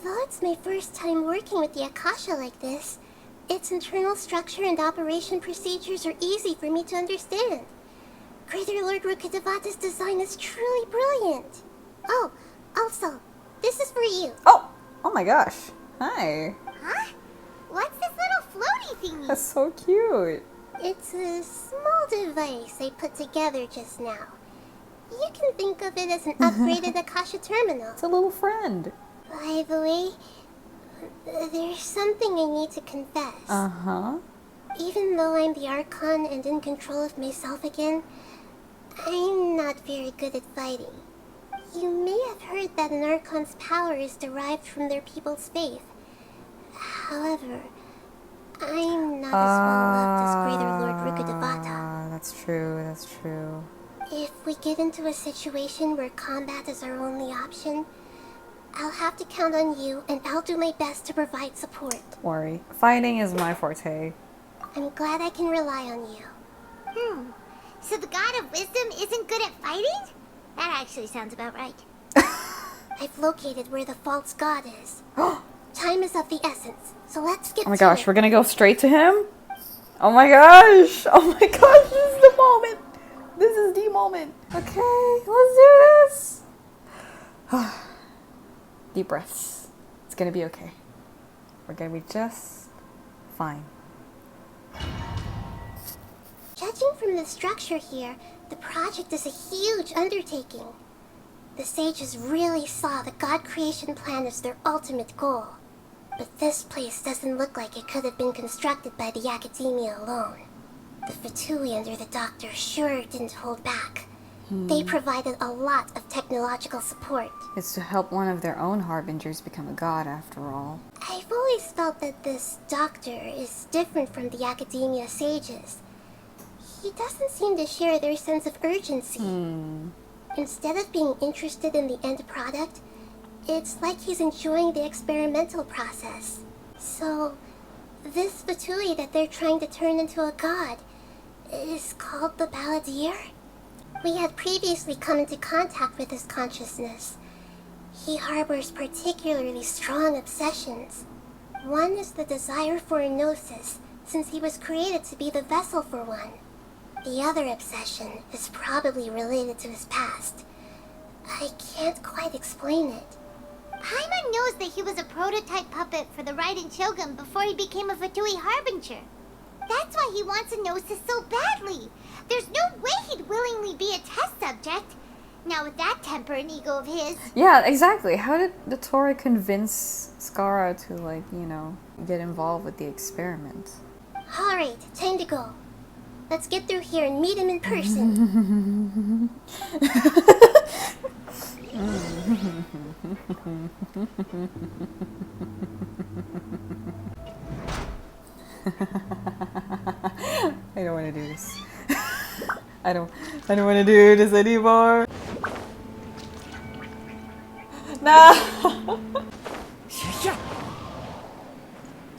Although it's my first time working with the Akasha like this, its internal structure and operation procedures are easy for me to understand. Greater Lord Rukkhadevata's design is truly brilliant. Oh, also, this is for you. Oh my gosh. Hi. Huh? What's this little floaty thingy? That's so cute. It's a small device I put together just now. You can think of it as an upgraded Akasha terminal. It's a little friend. By the way, there's something I need to confess. Uh-huh. Even though I'm the Archon and in control of myself again, I'm not very good at fighting. You may have heard that an Archon's power is derived from their people's faith. However, I'm not as well loved as Greater Lord Rukkhadevata. That's true. If we get into a situation where combat is our only option, I'll have to count on you, and I'll do my best to provide support. Don't worry. Fighting is my forte. I'm glad I can rely on you. So the God of Wisdom isn't good at fighting? That actually sounds about right. I've located where the false god is. Time is of the essence, so let's get to it. Oh my gosh, we're gonna go straight to him? Oh my gosh! Oh my gosh, this is the moment! This is the moment! Okay, let's do this! Deep breaths. It's gonna be okay. We're gonna be just fine. Judging from the structure here, the project is a huge undertaking. The sages really saw the god creation plan as their ultimate goal. But this place doesn't look like it could have been constructed by the academia alone. The Fatui under the doctor sure didn't hold back. They provided a lot of technological support. It's to help one of their own harbingers become a god, after all. I've always felt that this doctor is different from the academia sages. He doesn't seem to share their sense of urgency. Instead of being interested in the end product, it's like he's enjoying the experimental process. So, this Fatui that they're trying to turn into a god is called the Balladeer? We had previously come into contact with his consciousness. He harbors particularly strong obsessions. One is the desire for a gnosis, since he was created to be the vessel for one. The other obsession is probably related to his past. I can't quite explain it. Paimon knows that he was a prototype puppet for the Raiden Shogun before he became a Fatui Harbinger. That's why he wants a gnosis so badly. There's no way he'd willingly be a test subject. Now with that temper and ego of his... Yeah, exactly. How did the Tori convince Skara to, like, you know, get involved with the experiment? Alright, time to go. Let's get through here and meet him in person. I don't want to do this. I don't want to do this anymore. No!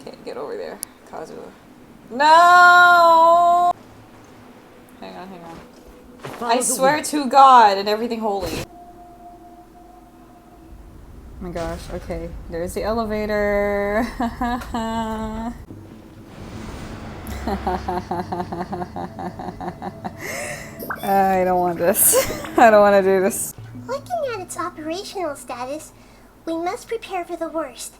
Can't get over there, Kazuha. No! Hang on. I swear to God and everything holy. Oh my gosh, okay. There's the elevator. I don't want this. I don't want to do this. Looking at its operational status, we must prepare for the worst.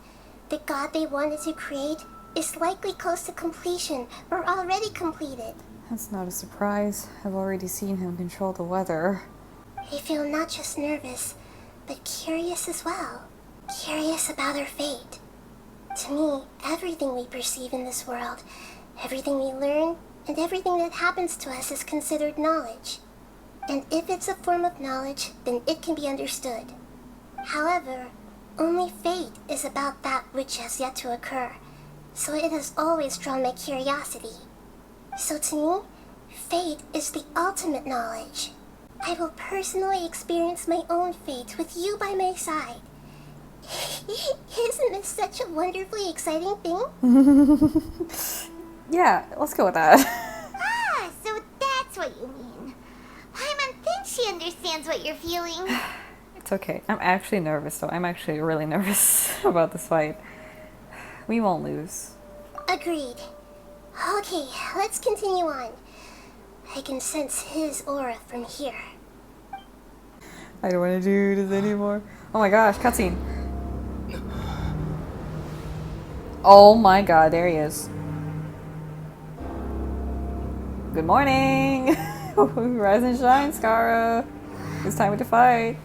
The god they wanted to create is likely close to completion or already completed. That's not a surprise. I've already seen him control the weather. I feel not just nervous, but curious as well. Curious about our fate. To me, everything we perceive in this world, everything we learn, and everything that happens to us is considered knowledge. And if it's a form of knowledge, then it can be understood. However, only fate is about that which has yet to occur, so it has always drawn my curiosity. So to me, fate is the ultimate knowledge. I will personally experience my own fate with you by my side. Isn't this such a wonderfully exciting thing? Yeah, let's go with that. Ah, so that's what you mean. Paimon thinks she understands what you're feeling. It's It's okay. I'm actually nervous though. I'm actually really nervous about this fight. We won't lose. Agreed. Okay, let's continue on. I can sense his aura from here. I don't want to do this anymore. Oh my gosh, cutscene. Oh my god, there he is. Good morning! Rise and shine, Scara! It's time to fight.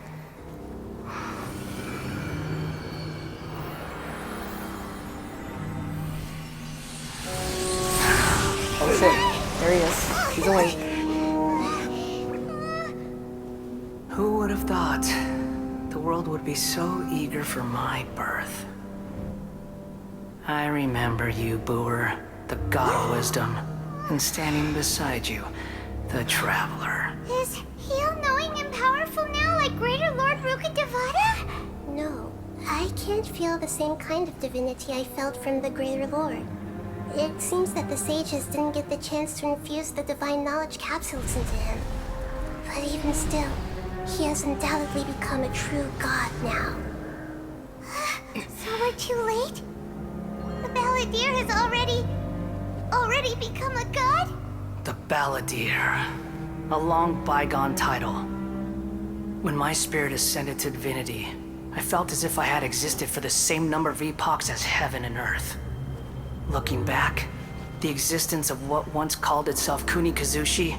Oh shit, there he is. He's awake. Who would have thought the world would be so eager for my birth? I remember you, Booer, the god of wisdom, and standing beside you, the traveler. Is he all-knowing and powerful now, like Greater Lord Rukkhadevata? No, I can't feel the same kind of divinity I felt from the Greater Lord. It seems that the sages didn't get the chance to infuse the divine knowledge capsules into him. But even still, he has undoubtedly become a true god now. So we're too late? The Balladeer has already become a god? The Balladeer. A long bygone title. When my spirit ascended to divinity, I felt as if I had existed for the same number of epochs as heaven and earth. Looking back, the existence of what once called itself Kunikazushi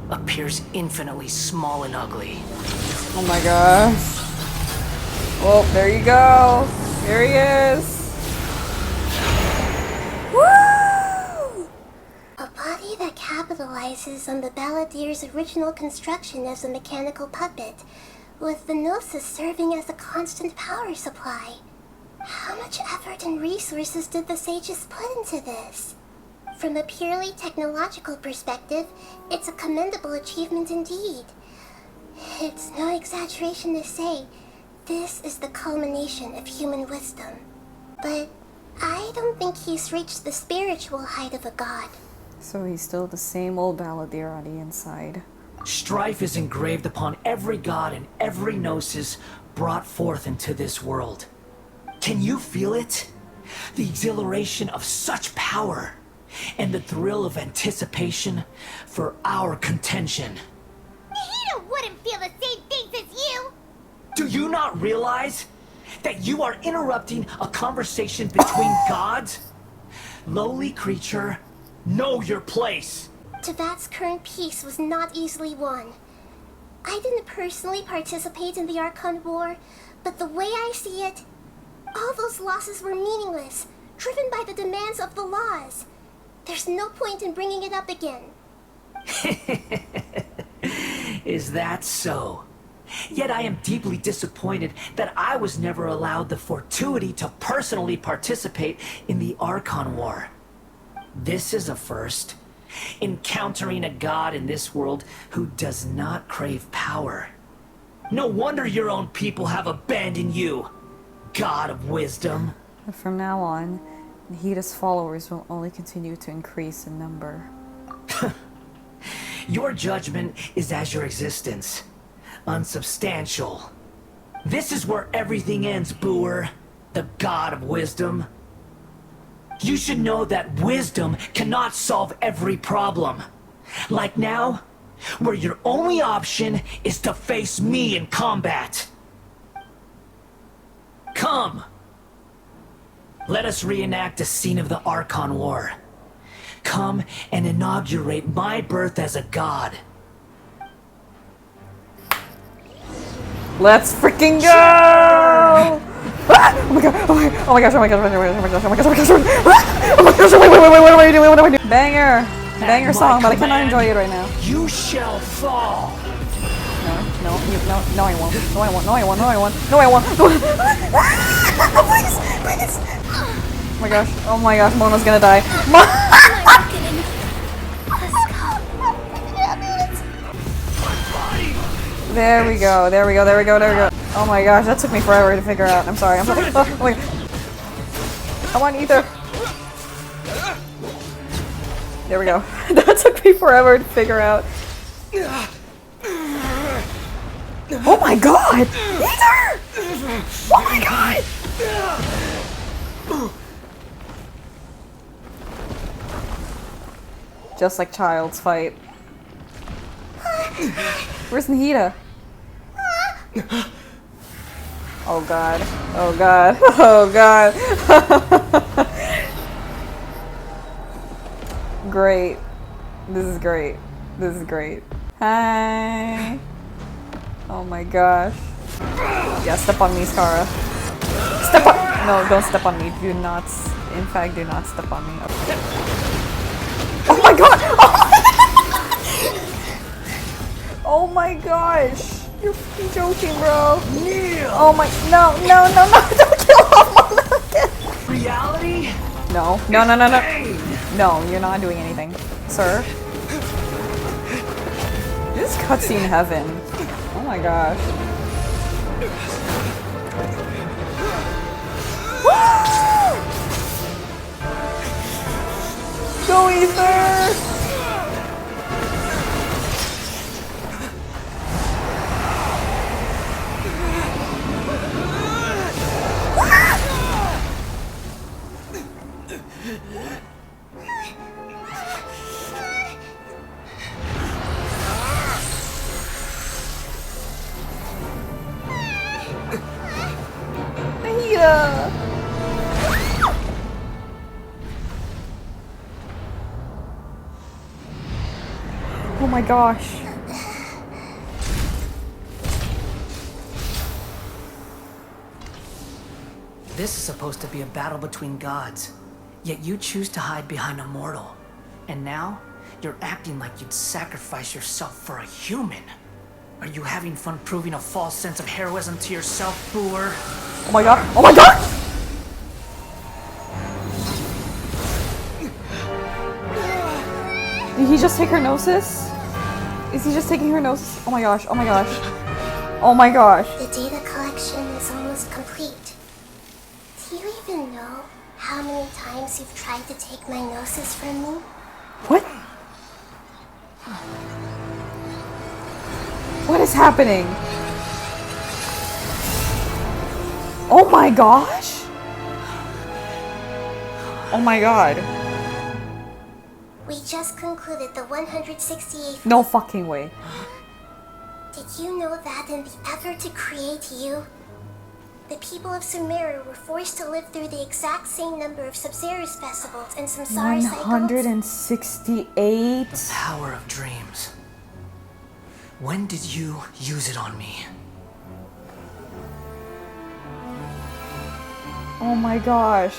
appears infinitely small and ugly. Oh my gosh. Well, there you go. There he is. Woo! A body that capitalizes on the Balladeer's original construction as a mechanical puppet, with the Gnosis serving as a constant power supply. How much effort and resources did the sages put into this? From a purely technological perspective, it's a commendable achievement indeed. It's no exaggeration to say, this is the culmination of human wisdom. But I don't think he's reached the spiritual height of a god. So he's still the same old Balladeer on the inside. Strife is engraved upon every god and every gnosis brought forth into this world. Can you feel it? The exhilaration of such power, and the thrill of anticipation for our contention. Nahida wouldn't feel the same things as you! Do you not realize that you are interrupting a conversation between gods? Lowly creature, know your place! Teyvat's current peace was not easily won. I didn't personally participate in the Archon War, but the way I see it, all those losses were meaningless, driven by the demands of the laws. There's no point in bringing it up again. Is that so? Yet I am deeply disappointed that I was never allowed the fortuity to personally participate in the Archon War. This is a first. Encountering a god in this world who does not crave power. No wonder your own people have abandoned you, god of wisdom. But from now on, Nahida's followers will only continue to increase in number. Your judgment is as your existence. Unsubstantial. This is where everything ends, Booer, the god of wisdom. You should know that wisdom cannot solve every problem. Like now, where your only option is to face me in combat. Come! Let us reenact a scene of the Archon War. Come and inaugurate my birth as a god. Let's freaking go! Ah! Oh my god! Oh my gosh! Oh my gosh! Oh my gosh! Oh my gosh! Oh my gosh! Oh my gosh! Oh my gosh! Wait! What am I doing? What am I doing? Banger song, but I cannot enjoy it right now. You shall fall. No, I won't. No, I won't. No, I won't. No, I won't. No, I won't. Please, please. Oh my gosh! Oh my gosh! Mona's gonna die. There we go. There we go. There we go. There we go. Oh my gosh! That took me forever to figure out. I'm sorry. I'm sorry. Oh wait. I want ether. There we go. That took me forever to figure out. Oh my god! Ether! Oh my god! Just like child's fight. Where's Nahida? Oh god. Oh god. Oh god. Great. This is great. This is great. Hi. Oh my gosh. Yeah, step on me, Scara. Step on. No, don't step on me. Do not. In fact, do not step on me. Okay. Oh my god! Oh my gosh! You're fucking joking, bro. Oh my. No, no, no, no! Don't kill him! Reality? No, no, no, no, no. No, you're not doing anything, sir. This is cutscene heaven. Oh my gosh. Go, Ether! Yeah. Oh my gosh. This is supposed to be a battle between gods, yet you choose to hide behind a mortal. And now, you're acting like you'd sacrifice yourself for a human. Are you having fun proving a false sense of heroism to yourself, Booer? Oh my god. Oh my god! Did he just take her gnosis? Is he just taking her gnosis? Oh my gosh. Oh my gosh. Oh my gosh. The data collection is almost complete. Do you even know how many times you've tried to take my gnosis from me? What? What is happening? Oh my gosh! Oh my god. We just concluded the 168th. No fucking way. Did you know that in the effort to create you, the people of Sumeru were forced to live through the exact same number of Sub-Zerus festivals and Samsara cycles? 168? The power of dreams. When did you use it on me? Oh my gosh.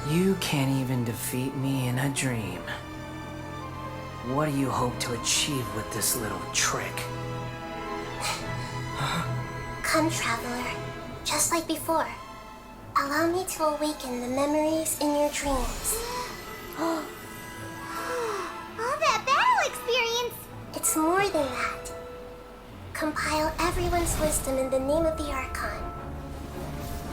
You can't even defeat me in a dream. What do you hope to achieve with this little trick? Come, traveler. Just like before. Allow me to awaken the memories in your dreams. All that battle experience! It's more than that. Compile everyone's wisdom in the name of the Archon.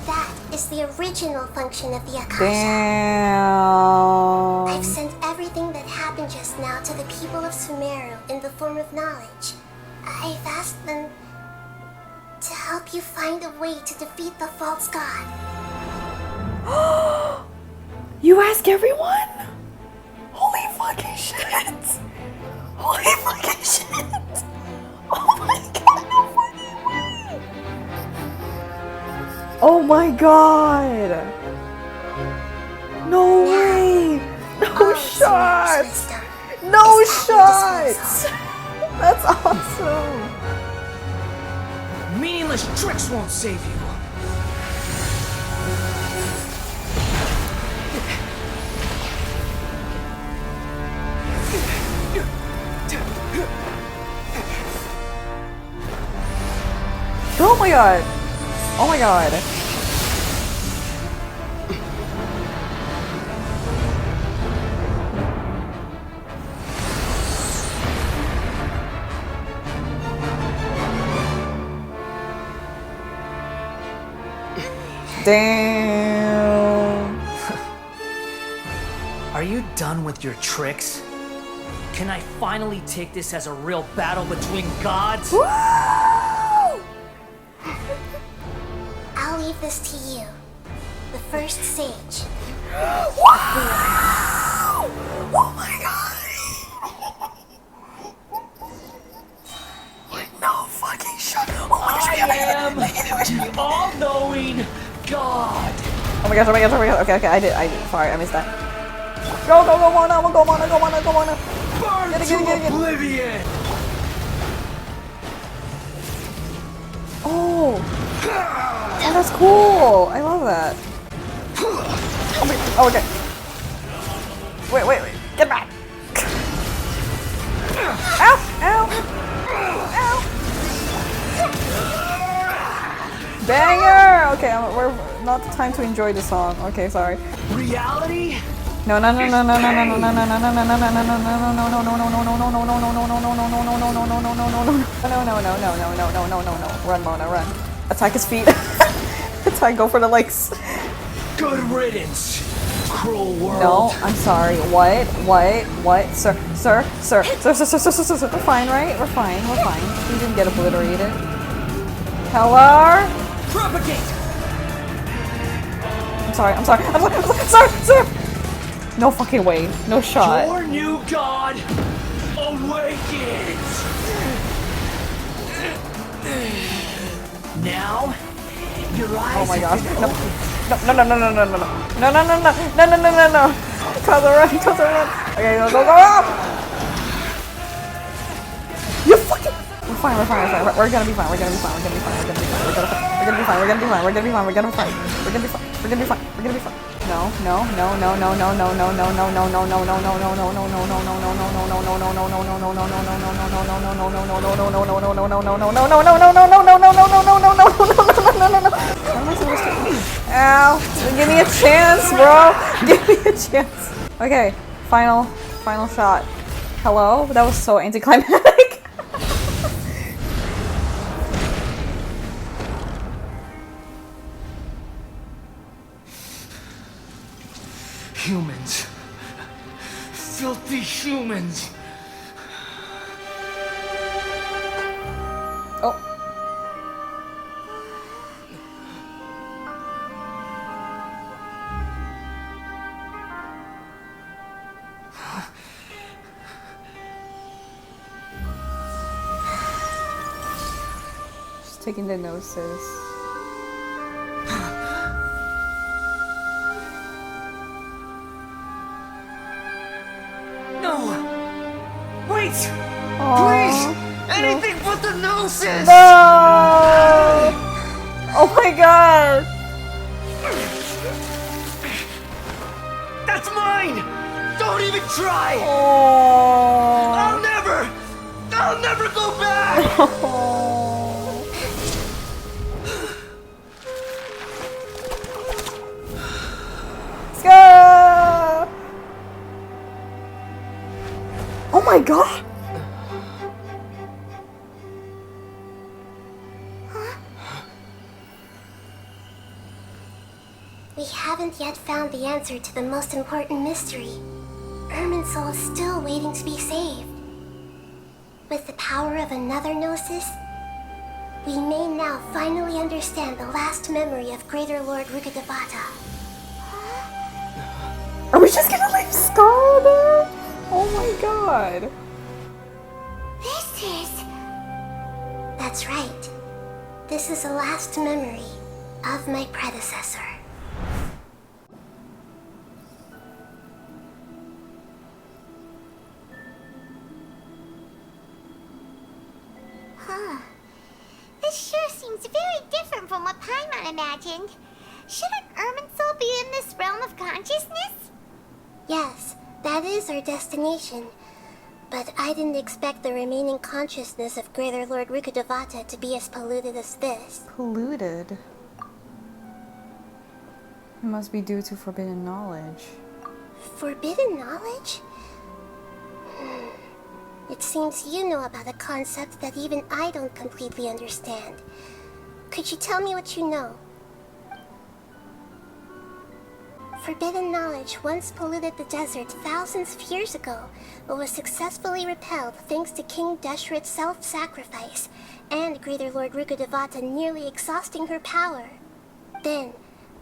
That is the original function of the Akasha. Damn. I've sent everything that happened just now to the people of Sumeru in the form of knowledge. I've asked them to help you find a way to defeat the false god. You ask everyone? Holy fucking shit. Holy fucking shit. Oh my god, no fucking way. Oh my god. No way. No All of Sumeru's shots. wisdom No is at your shots. disposal. That's awesome. Meaningless tricks won't save you. Oh my god. Oh my god. Damn. Are you done with your tricks? Can I finally take this as a real battle between gods? Woo! I'll leave this to you. The first sage. Wow! Oh my god! No fucking shit! Oh my gosh! I am the all-knowing God. Oh my gosh! Oh my gosh! Oh my gosh! Okay, I did. Sorry, I missed that. Go, Mona! Go, Mona! Burn Get it. to oblivion. Oh, that's cool. I love that. Oh, okay. Wait. Get back. Ow. Banger. Okay, we're not the time to enjoy the song. Okay, sorry. Reality? No. Run, Mona, run. Attack his feet. Attack, go for the legs. Good riddance, cruel world. No, I'm sorry. What? Sir. We're fine, right? We're fine. We didn't get obliterated. Hello? Propagate! I'm sorry. Sir! No fucking way. No shot. Your new god awakens! Now, your eyes. Oh my gosh. No. Cause run. Okay, go. You fucking. We're fine. We're gonna be fine. No. Ow. Give me a chance, bro. Give me a chance. Okay, final shot. Hello? That was so anticlimactic. Humans. Filthy humans. Oh. Just taking the noses. No! Wait! Aww. Please! Anything but the noses! No! Oh my god! That's mine! Don't even try! Oh. I'll never go back! Let's go! Oh my god! We haven't yet found the answer to the most important mystery. Irminsul is still waiting to be saved. With the power of another Gnosis, we may now finally understand the last memory of Greater Lord Rukkhadevata. Are we just gonna leave Scar there? Oh my god. This is... That's right. This is the last memory of my predecessor. This sure seems very different from what Paimon imagined. Shouldn't Irminsul be in this realm of consciousness? Yes, that is our destination. But I didn't expect the remaining consciousness of Greater Lord Rukkhadevata to be as polluted as this. Polluted? It must be due to forbidden knowledge. Forbidden knowledge? It seems you know about a concept that even I don't completely understand. Could you tell me what you know? Forbidden knowledge once polluted the desert thousands of years ago, but was successfully repelled thanks to King Deshret's self-sacrifice and Greater Lord Rukkhadevata nearly exhausting her power. Then,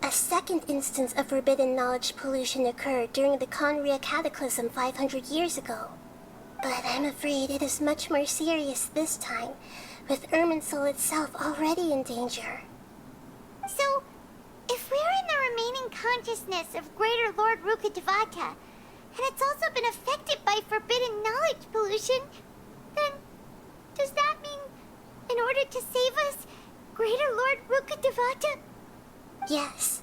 a second instance of forbidden knowledge pollution occurred during the Conria Cataclysm 500 years ago. But I'm afraid it is much more serious this time, with Irminsul itself already in danger. So, if we're in the remaining consciousness of Greater Lord Rukkhadevata, and it's also been affected by forbidden knowledge pollution, then does that mean, in order to save us, Greater Lord Rukkhadevata? Yes.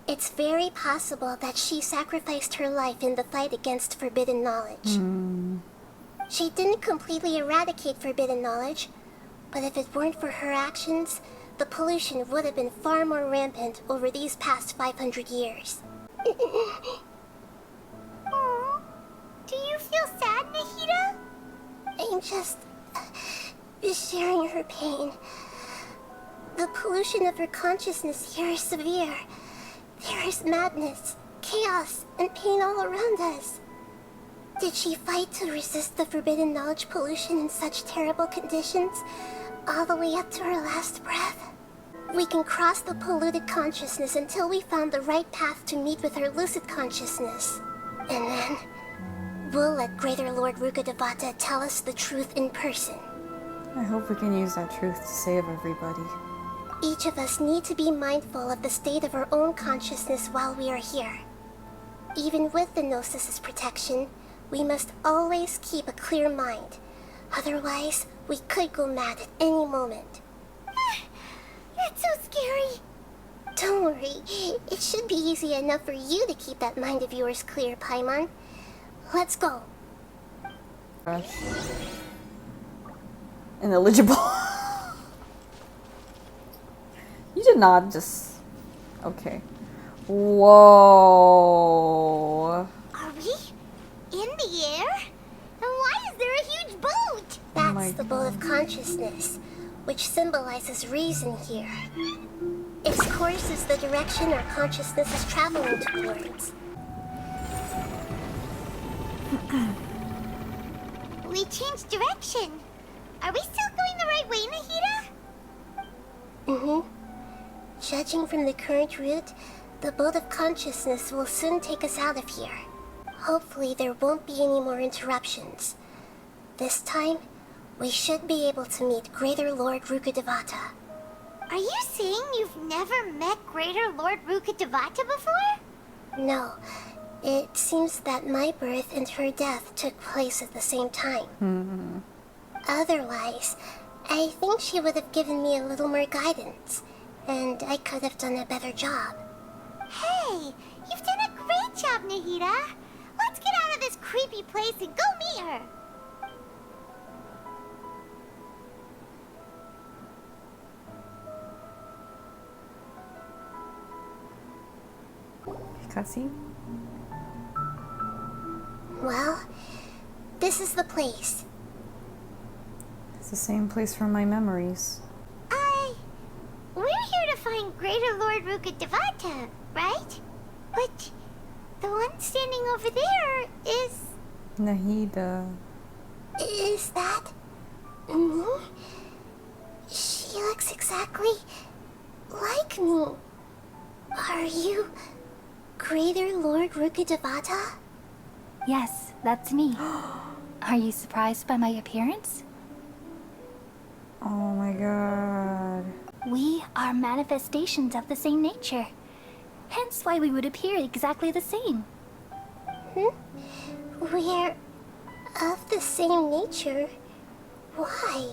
It's very possible that she sacrificed her life in the fight against forbidden knowledge. She didn't completely eradicate forbidden knowledge, but if it weren't for her actions, the pollution would have been far more rampant over these past 500 years. Aww. Do you feel sad, Nahida? I'm just sharing her pain. The pollution of her consciousness here is severe. There is madness, chaos, and pain all around us. Did she fight to resist the forbidden knowledge pollution in such terrible conditions, all the way up to her last breath? We can cross the polluted consciousness until we found the right path to meet with her lucid consciousness. And then, we'll let Greater Lord Rukkhadevata tell us the truth in person. I hope we can use that truth to save everybody. Each of us need to be mindful of the state of our own consciousness while we are here. Even with the Gnosis' protection, we must always keep a clear mind. Otherwise, we could go mad at any moment. That's so scary. Don't worry, it should be easy enough for you to keep that mind of yours clear, Paimon. Let's go. Gosh. Ineligible. You did not just... Okay. Whoa. Are we in the air? And why is there a huge boat? That's the boat of consciousness, which symbolizes reason here. Its course is the direction our consciousness is traveling towards. We changed direction. Are we still going the right way, Nahida? Judging from the current route, the boat of consciousness will soon take us out of here. Hopefully there won't be any more interruptions. This time, we should be able to meet Greater Lord Rukkhadevata. Are you saying you've never met Greater Lord Rukkhadevata before? No, it seems that my birth and her death took place at the same time. Otherwise, I think she would have given me a little more guidance, and I could have done a better job. Hey, you've done a great job, Nahida. Let's get out of this creepy place and go meet her. Cutscene? Well, this is the place. It's the same place from my memories. We're here to find Greater Lord Rukkhadevata, right? But the one standing over there is... Nahida. Is that me? She looks exactly like me. Are you Greater Lord Rukkhadevata? Yes, that's me. Are you surprised by my appearance? Oh my god. We are manifestations of the same nature. Hence why we would appear exactly the same. We're of the same nature. Why?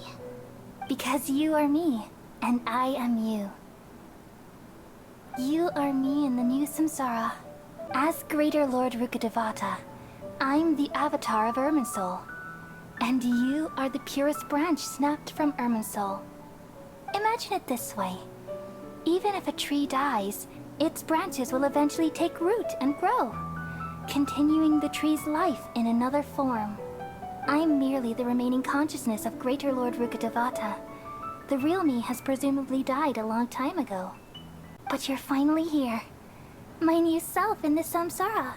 Because you are me, and I am you. You are me in the new samsara. As Greater Lord Rukkhadevata, I'm the avatar of Irminsul. And you are the purest branch snapped from Irminsul. Imagine it this way. Even if a tree dies, its branches will eventually take root and grow, continuing the tree's life in another form. I'm merely the remaining consciousness of Greater Lord Rukkhadevata. The real me has presumably died a long time ago. But you're finally here. my new self in the samsara.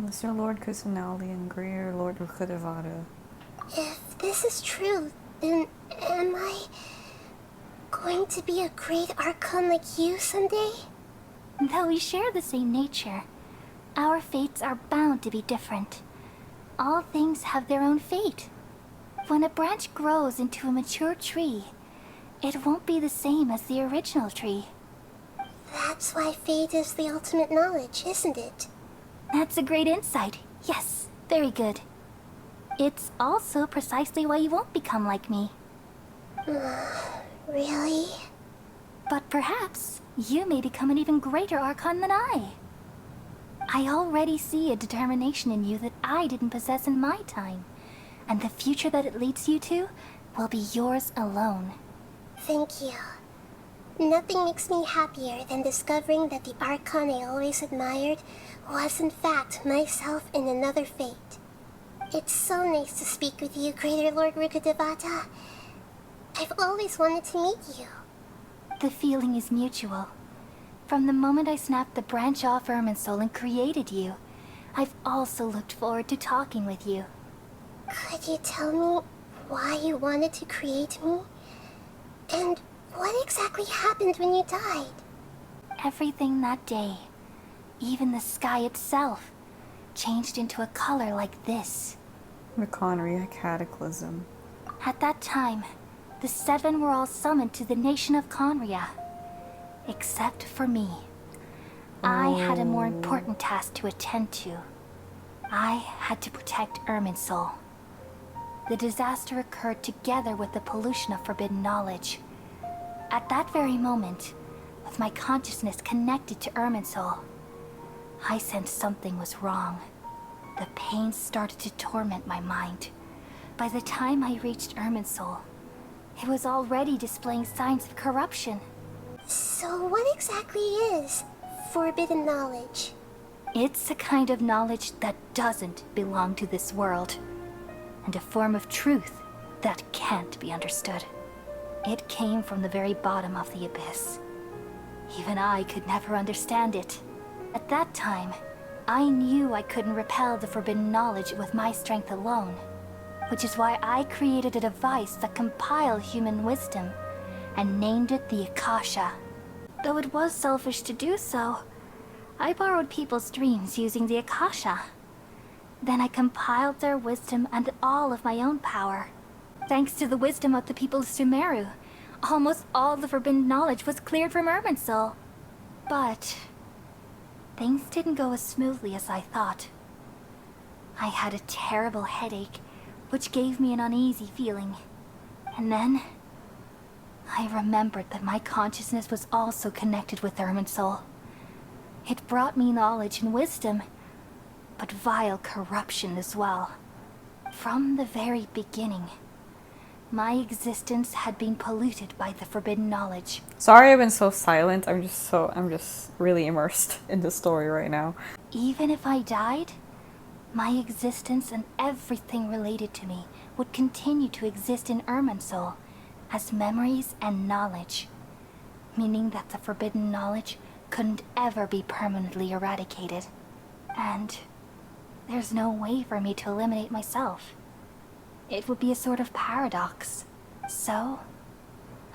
Mr. Lord Kusanali and Greater Lord Rukadevata. If this is true, then am I going to be a great Archon like you someday? Though we share the same nature, our fates are bound to be different. All things have their own fate. When a branch grows into a mature tree, it won't be the same as the original tree. That's why fate is the ultimate knowledge, isn't it? That's a great insight. Yes, very good. It's also precisely why you won't become like me. Really? But perhaps you may become an even greater Archon than I. I already see a determination in you that I didn't possess in my time, and the future that it leads you to will be yours alone. Thank you. Nothing makes me happier than discovering that the Archon I always admired was in fact myself in another fate. It's so nice to speak with you, Greater Lord Rukadevata. I've always wanted to meet you. The feeling is mutual. From the moment I snapped the branch off Irminsul and created you, I've also looked forward to talking with you. Could you tell me why you wanted to create me? And what exactly happened when you died? Everything that day, even the sky itself, changed into a color like this. The Conria Cataclysm. At that time, the seven were all summoned to the nation of Conria. Except for me. I had a more important task to attend to. I had to protect Irminsul. The disaster occurred together with the pollution of forbidden knowledge. At that very moment, with my consciousness connected to Irminsul, I sensed something was wrong. The pain started to torment my mind. By the time I reached Irminsul, it was already displaying signs of corruption. So what exactly is forbidden knowledge? It's a kind of knowledge that doesn't belong to this world, and a form of truth that can't be understood. It came from the very bottom of the abyss. Even I could never understand it. At that time, I knew I couldn't repel the forbidden knowledge with my strength alone, which is why I created a device that compiled human wisdom and named it the Akasha. Though it was selfish to do so, I borrowed people's dreams using the Akasha. Then I compiled their wisdom and all of my own power. Thanks to the wisdom of the people of Sumeru, almost all the forbidden knowledge was cleared from Irminsul. But things didn't go as smoothly as I thought. I had a terrible headache, which gave me an uneasy feeling. And then I remembered that my consciousness was also connected with Irminsul. It brought me knowledge and wisdom, but vile corruption as well. From the very beginning, my existence had been polluted by the forbidden knowledge. Sorry I've been so silent. I'm just really immersed in the story right now. Even if I died, my existence and everything related to me would continue to exist in Irminsul as memories and knowledge, meaning that the forbidden knowledge couldn't ever be permanently eradicated. And there's no way for me to eliminate myself. It would be a sort of paradox. So,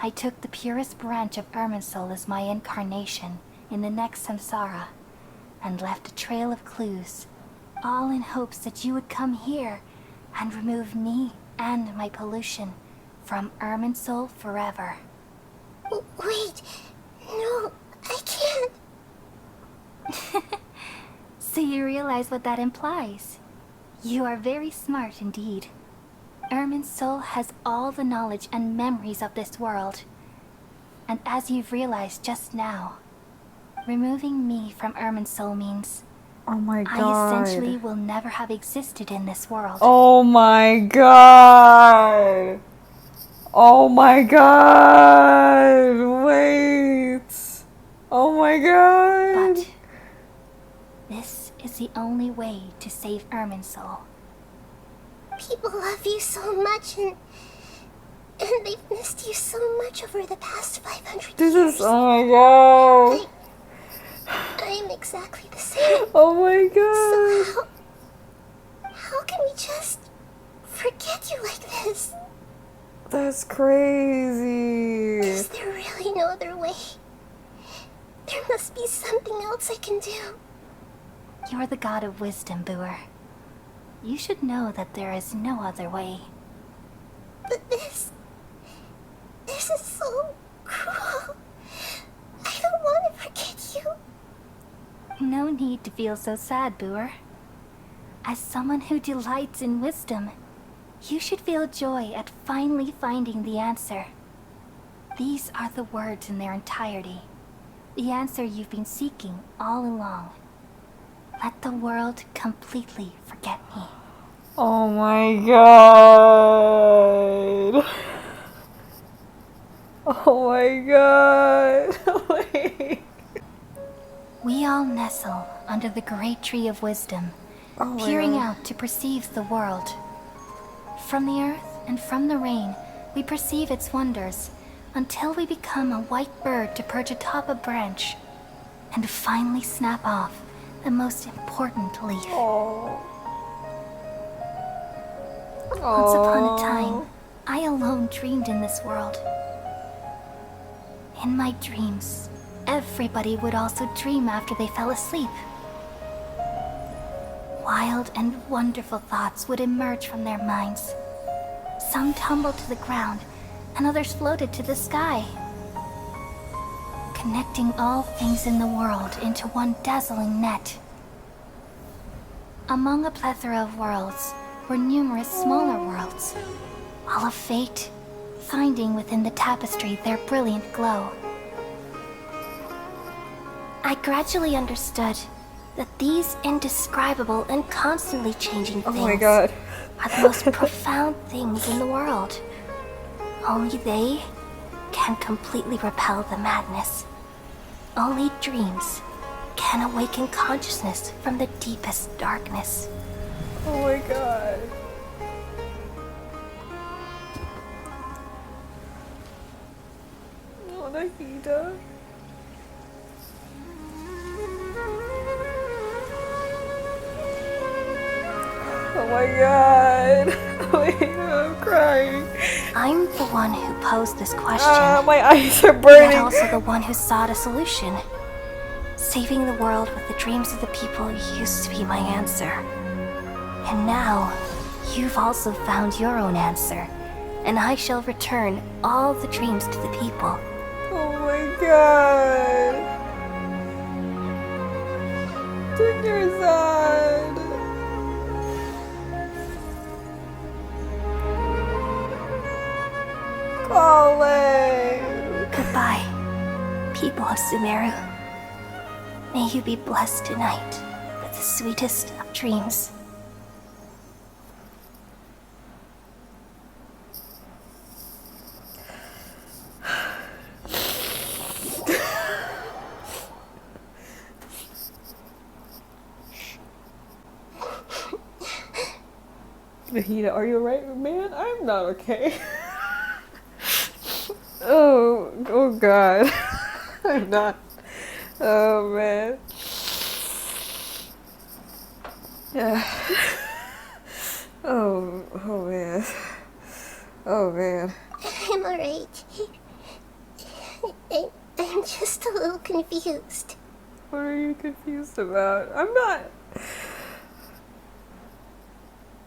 I took the purest branch of Irminsul as my incarnation in the next samsara, and left a trail of clues, all in hopes that you would come here and remove me and my pollution from Irminsul forever. Wait, no, I can't. So you realize what that implies. You are very smart indeed. Irminsul has all the knowledge and memories of this world. And as you've realized just now, removing me from Irminsul means Oh my god. I essentially will never have existed in this world. Oh my god. Oh my god. Wait. Oh my god. But this is the only way to save Irminsul. People love you so much, and they've missed you so much over the past 500 This years. is, oh my god. I am exactly the same. Oh my god. So how can we just forget you like this? That's crazy. Is there really no other way? There must be something else I can do. You're the god of wisdom, Booer. You should know that there is no other way. But this is so cruel. I don't want to forget you. No need to feel so sad, Booer. As someone who delights in wisdom, you should feel joy at finally finding the answer. These are the words in their entirety. The answer you've been seeking all along. Let the world completely forget me. Oh my god. Oh my god. Wait. We all nestle under the great tree of wisdom, Oh my peering god. out to perceive the world. From the earth and from the rain, we perceive its wonders, until we become a white bird to perch atop a branch, and finally snap off the most important leaf. Oh. Once upon a time, I alone dreamed in this world. In my dreams, everybody would also dream after they fell asleep. Wild and wonderful thoughts would emerge from their minds. Some tumbled to the ground, and others floated to the sky, connecting all things in the world into one dazzling net. Among a plethora of worlds were numerous smaller worlds, all of fate, finding within the tapestry their brilliant glow. I gradually understood that these indescribable and constantly changing Oh things my god. are the most profound things in the world. Only they can completely repel the madness. Only dreams can awaken consciousness from the deepest darkness. Oh my god. Oh, Nahida. Oh my god. Wait, I'm crying. I'm the one who posed this question, My eyes are yet burning. also the one who sought a solution. Saving the world with the dreams of the people used to be my answer. And now, you've also found your own answer, and I shall return all the dreams to the people. Oh my god. You're sad. Colin. Goodbye, people of Sumeru. May you be blessed tonight with the sweetest of dreams. Nahida, are you alright, man? I'm not okay. Oh god. I'm not. Oh man. Yeah. Oh man. Oh man. I'm alright. I'm just a little confused. What are you confused about? I'm not.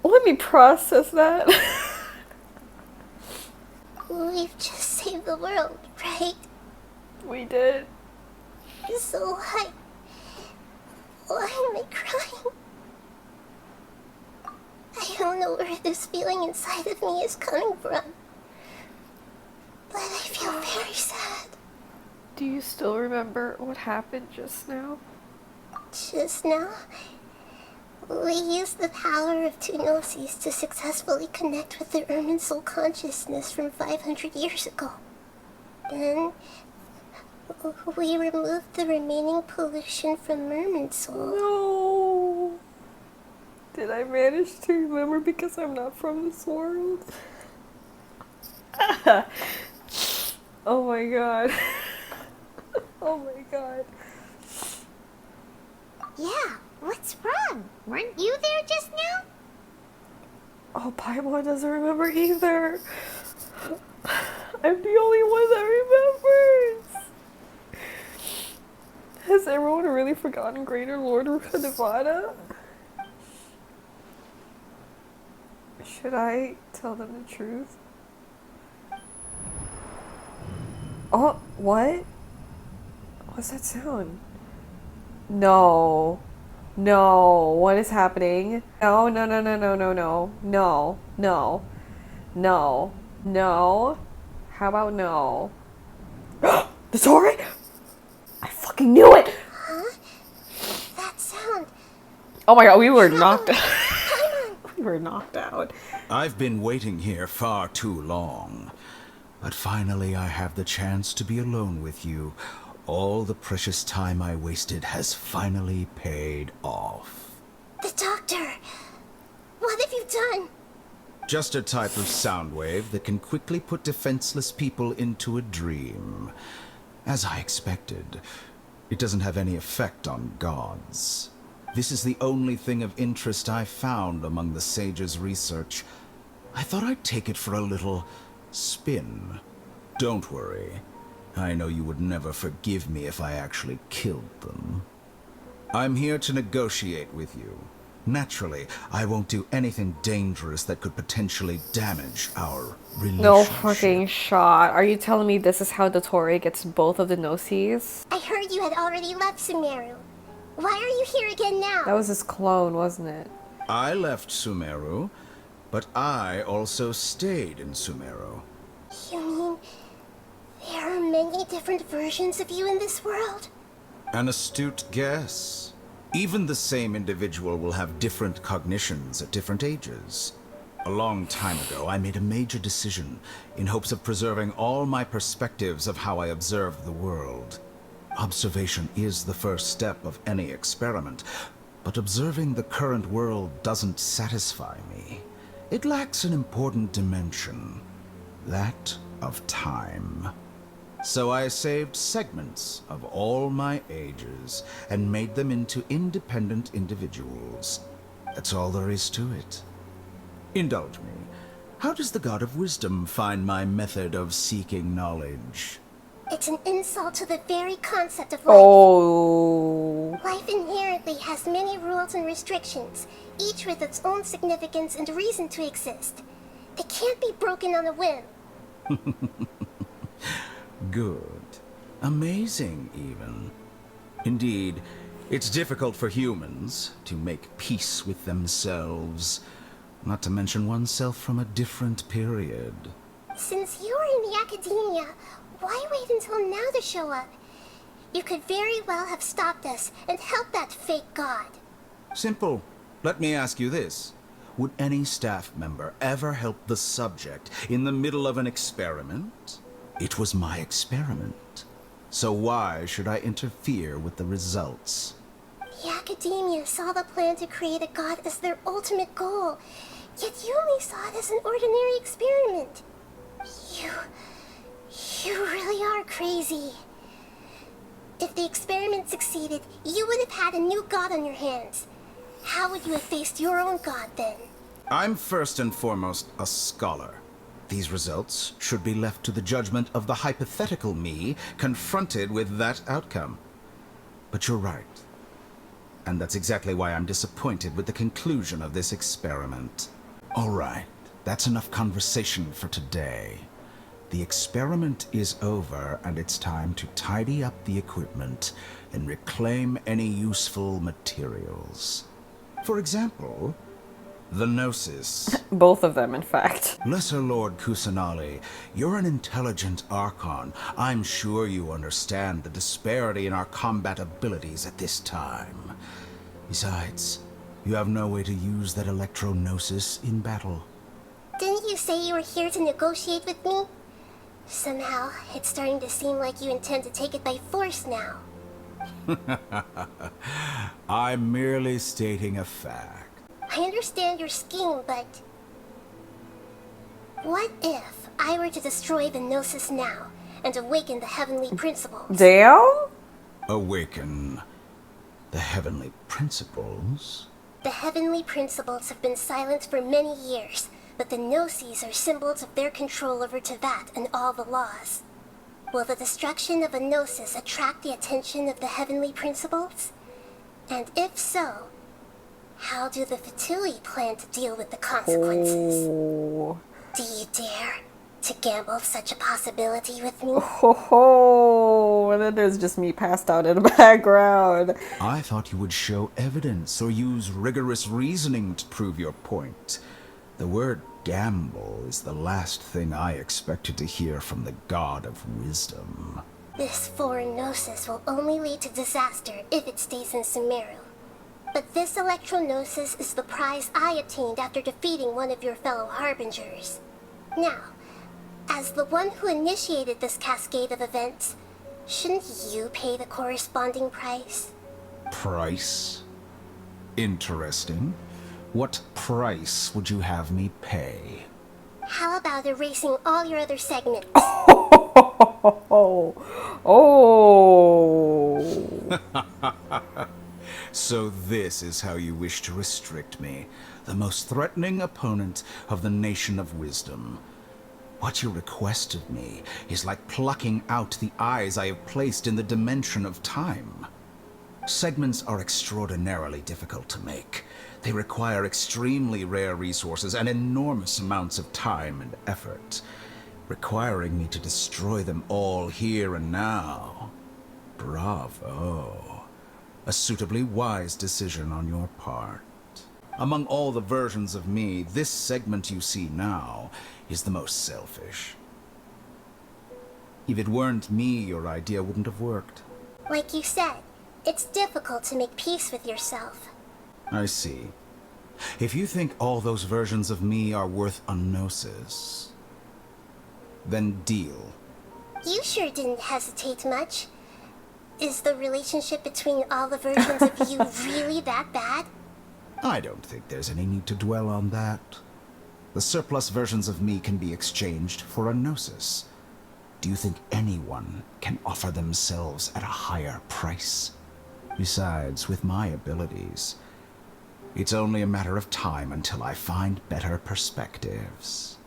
Let me process that. We've just saved the world, right? We did. So why am I crying? I don't know where this feeling inside of me is coming from, but I feel very sad. Do you still remember what happened just now? Just now, we used the power of two gnosis to successfully connect with the Irminsul consciousness from 500 years ago. Then, we removed the remaining pollution from Irminsul. No. Did I manage to remember because I'm not from this world? Oh my god. Oh my god. Yeah, what's wrong? Weren't you there just now? Oh, Paimon doesn't remember either. I'm the only one that remembers. Has everyone really forgotten Greater Lord Nevada? Should I tell them the truth? Oh, what? What's that sound? No. No. What is happening? No, no, no, no, no, no, no. No. No. No. No. How about no? The Tori? I fucking knew it! Huh? That sound. Oh my god, we were knocked out. Paimon! We were knocked out. I've been waiting here far too long. But finally I have the chance to be alone with you. All the precious time I wasted has finally paid off. The doctor! What have you done? Just a type of sound wave that can quickly put defenseless people into a dream. As I expected, it doesn't have any effect on gods. This is the only thing of interest I found among the sage's research. I thought I'd take it for a little spin. Don't worry. I know you would never forgive me if I actually killed them. I'm here to negotiate with you. Naturally, I won't do anything dangerous that could potentially damage our relationship. No fucking shot. Are you telling me this is how the Tori gets both of the Gnosis? I heard you had already left Sumeru. Why are you here again now? That was his clone, wasn't it? I left Sumeru, but I also stayed in Sumeru. You mean there are many different versions of you in this world? An astute guess. Even the same individual will have different cognitions at different ages. A long time ago, I made a major decision in hopes of preserving all my perspectives of how I observed the world. Observation is the first step of any experiment, but observing the current world doesn't satisfy me. It lacks an important dimension, that of time. So I saved segments of all my ages and made them into independent individuals. That's all there is to it. Indulge me. How does the God of Wisdom find my method of seeking knowledge? It's an insult to the very concept of life. Oh. Life inherently has many rules and restrictions, each with its own significance and reason to exist. They can't be broken on a whim. Good. Amazing, even. Indeed, it's difficult for humans to make peace with themselves, not to mention oneself from a different period. Since you are in the academia, why wait until now to show up? You could very well have stopped us and helped that fake god. Simple. Let me ask you this. Would any staff member ever help the subject in the middle of an experiment? It was my experiment. So why should I interfere with the results? The academia saw the plan to create a god as their ultimate goal, yet you only saw it as an ordinary experiment. You really are crazy. If the experiment succeeded, you would have had a new god on your hands. How would you have faced your own god then? I'm first and foremost a scholar. These results should be left to the judgment of the hypothetical me confronted with that outcome. But you're right. And that's exactly why I'm disappointed with the conclusion of this experiment. All right, that's enough conversation for today. The experiment is over, and it's time to tidy up the equipment and reclaim any useful materials. For example, the Gnosis. Both of them, in fact. Lesser Lord Kusanali, you're an intelligent Archon. I'm sure you understand the disparity in our combat abilities at this time. Besides, you have no way to use that Electro-Gnosis in battle. Didn't you say you were here to negotiate with me? Somehow, it's starting to seem like you intend to take it by force now. I'm merely stating a fact. I understand your scheme, but... what if I were to destroy the Gnosis now and awaken the heavenly principles? Damn? Awaken. The heavenly principles? The heavenly principles have been silent for many years, but the Gnosis are symbols of their control over Tevat and all the laws. Will the destruction of a Gnosis attract the attention of the heavenly principles? And if so, how do the Fatui plan to deal with the consequences? Oh. Do you dare to gamble such a possibility with me? Oh, and then there's just me passed out in the background. I thought you would show evidence or use rigorous reasoning to prove your point. The word gamble is the last thing I expected to hear from the god of wisdom. This foreign Gnosis will only lead to disaster if it stays in Sumeru. But this Electro-Gnosis is the prize I obtained after defeating one of your fellow Harbingers. Now, as the one who initiated this cascade of events, shouldn't you pay the corresponding price? Price? Interesting. What price would you have me pay? How about erasing all your other segments? Oh. Oh. So this is how you wish to restrict me, the most threatening opponent of the Nation of Wisdom. What you request of me is like plucking out the eyes I have placed in the dimension of time. Segments are extraordinarily difficult to make. They require extremely rare resources and enormous amounts of time and effort, requiring me to destroy them all here and now. Bravo. A suitably wise decision on your part. Among all the versions of me, this segment you see now is the most selfish. If it weren't me, your idea wouldn't have worked. Like you said, it's difficult to make peace with yourself. I see. If you think all those versions of me are worth a gnosis, then deal. You sure didn't hesitate much. Is the relationship between all the versions of you really that bad? I don't think there's any need to dwell on that. The surplus versions of me can be exchanged for a gnosis. Do you think anyone can offer themselves at a higher price? Besides, with my abilities, it's only a matter of time until I find better perspectives.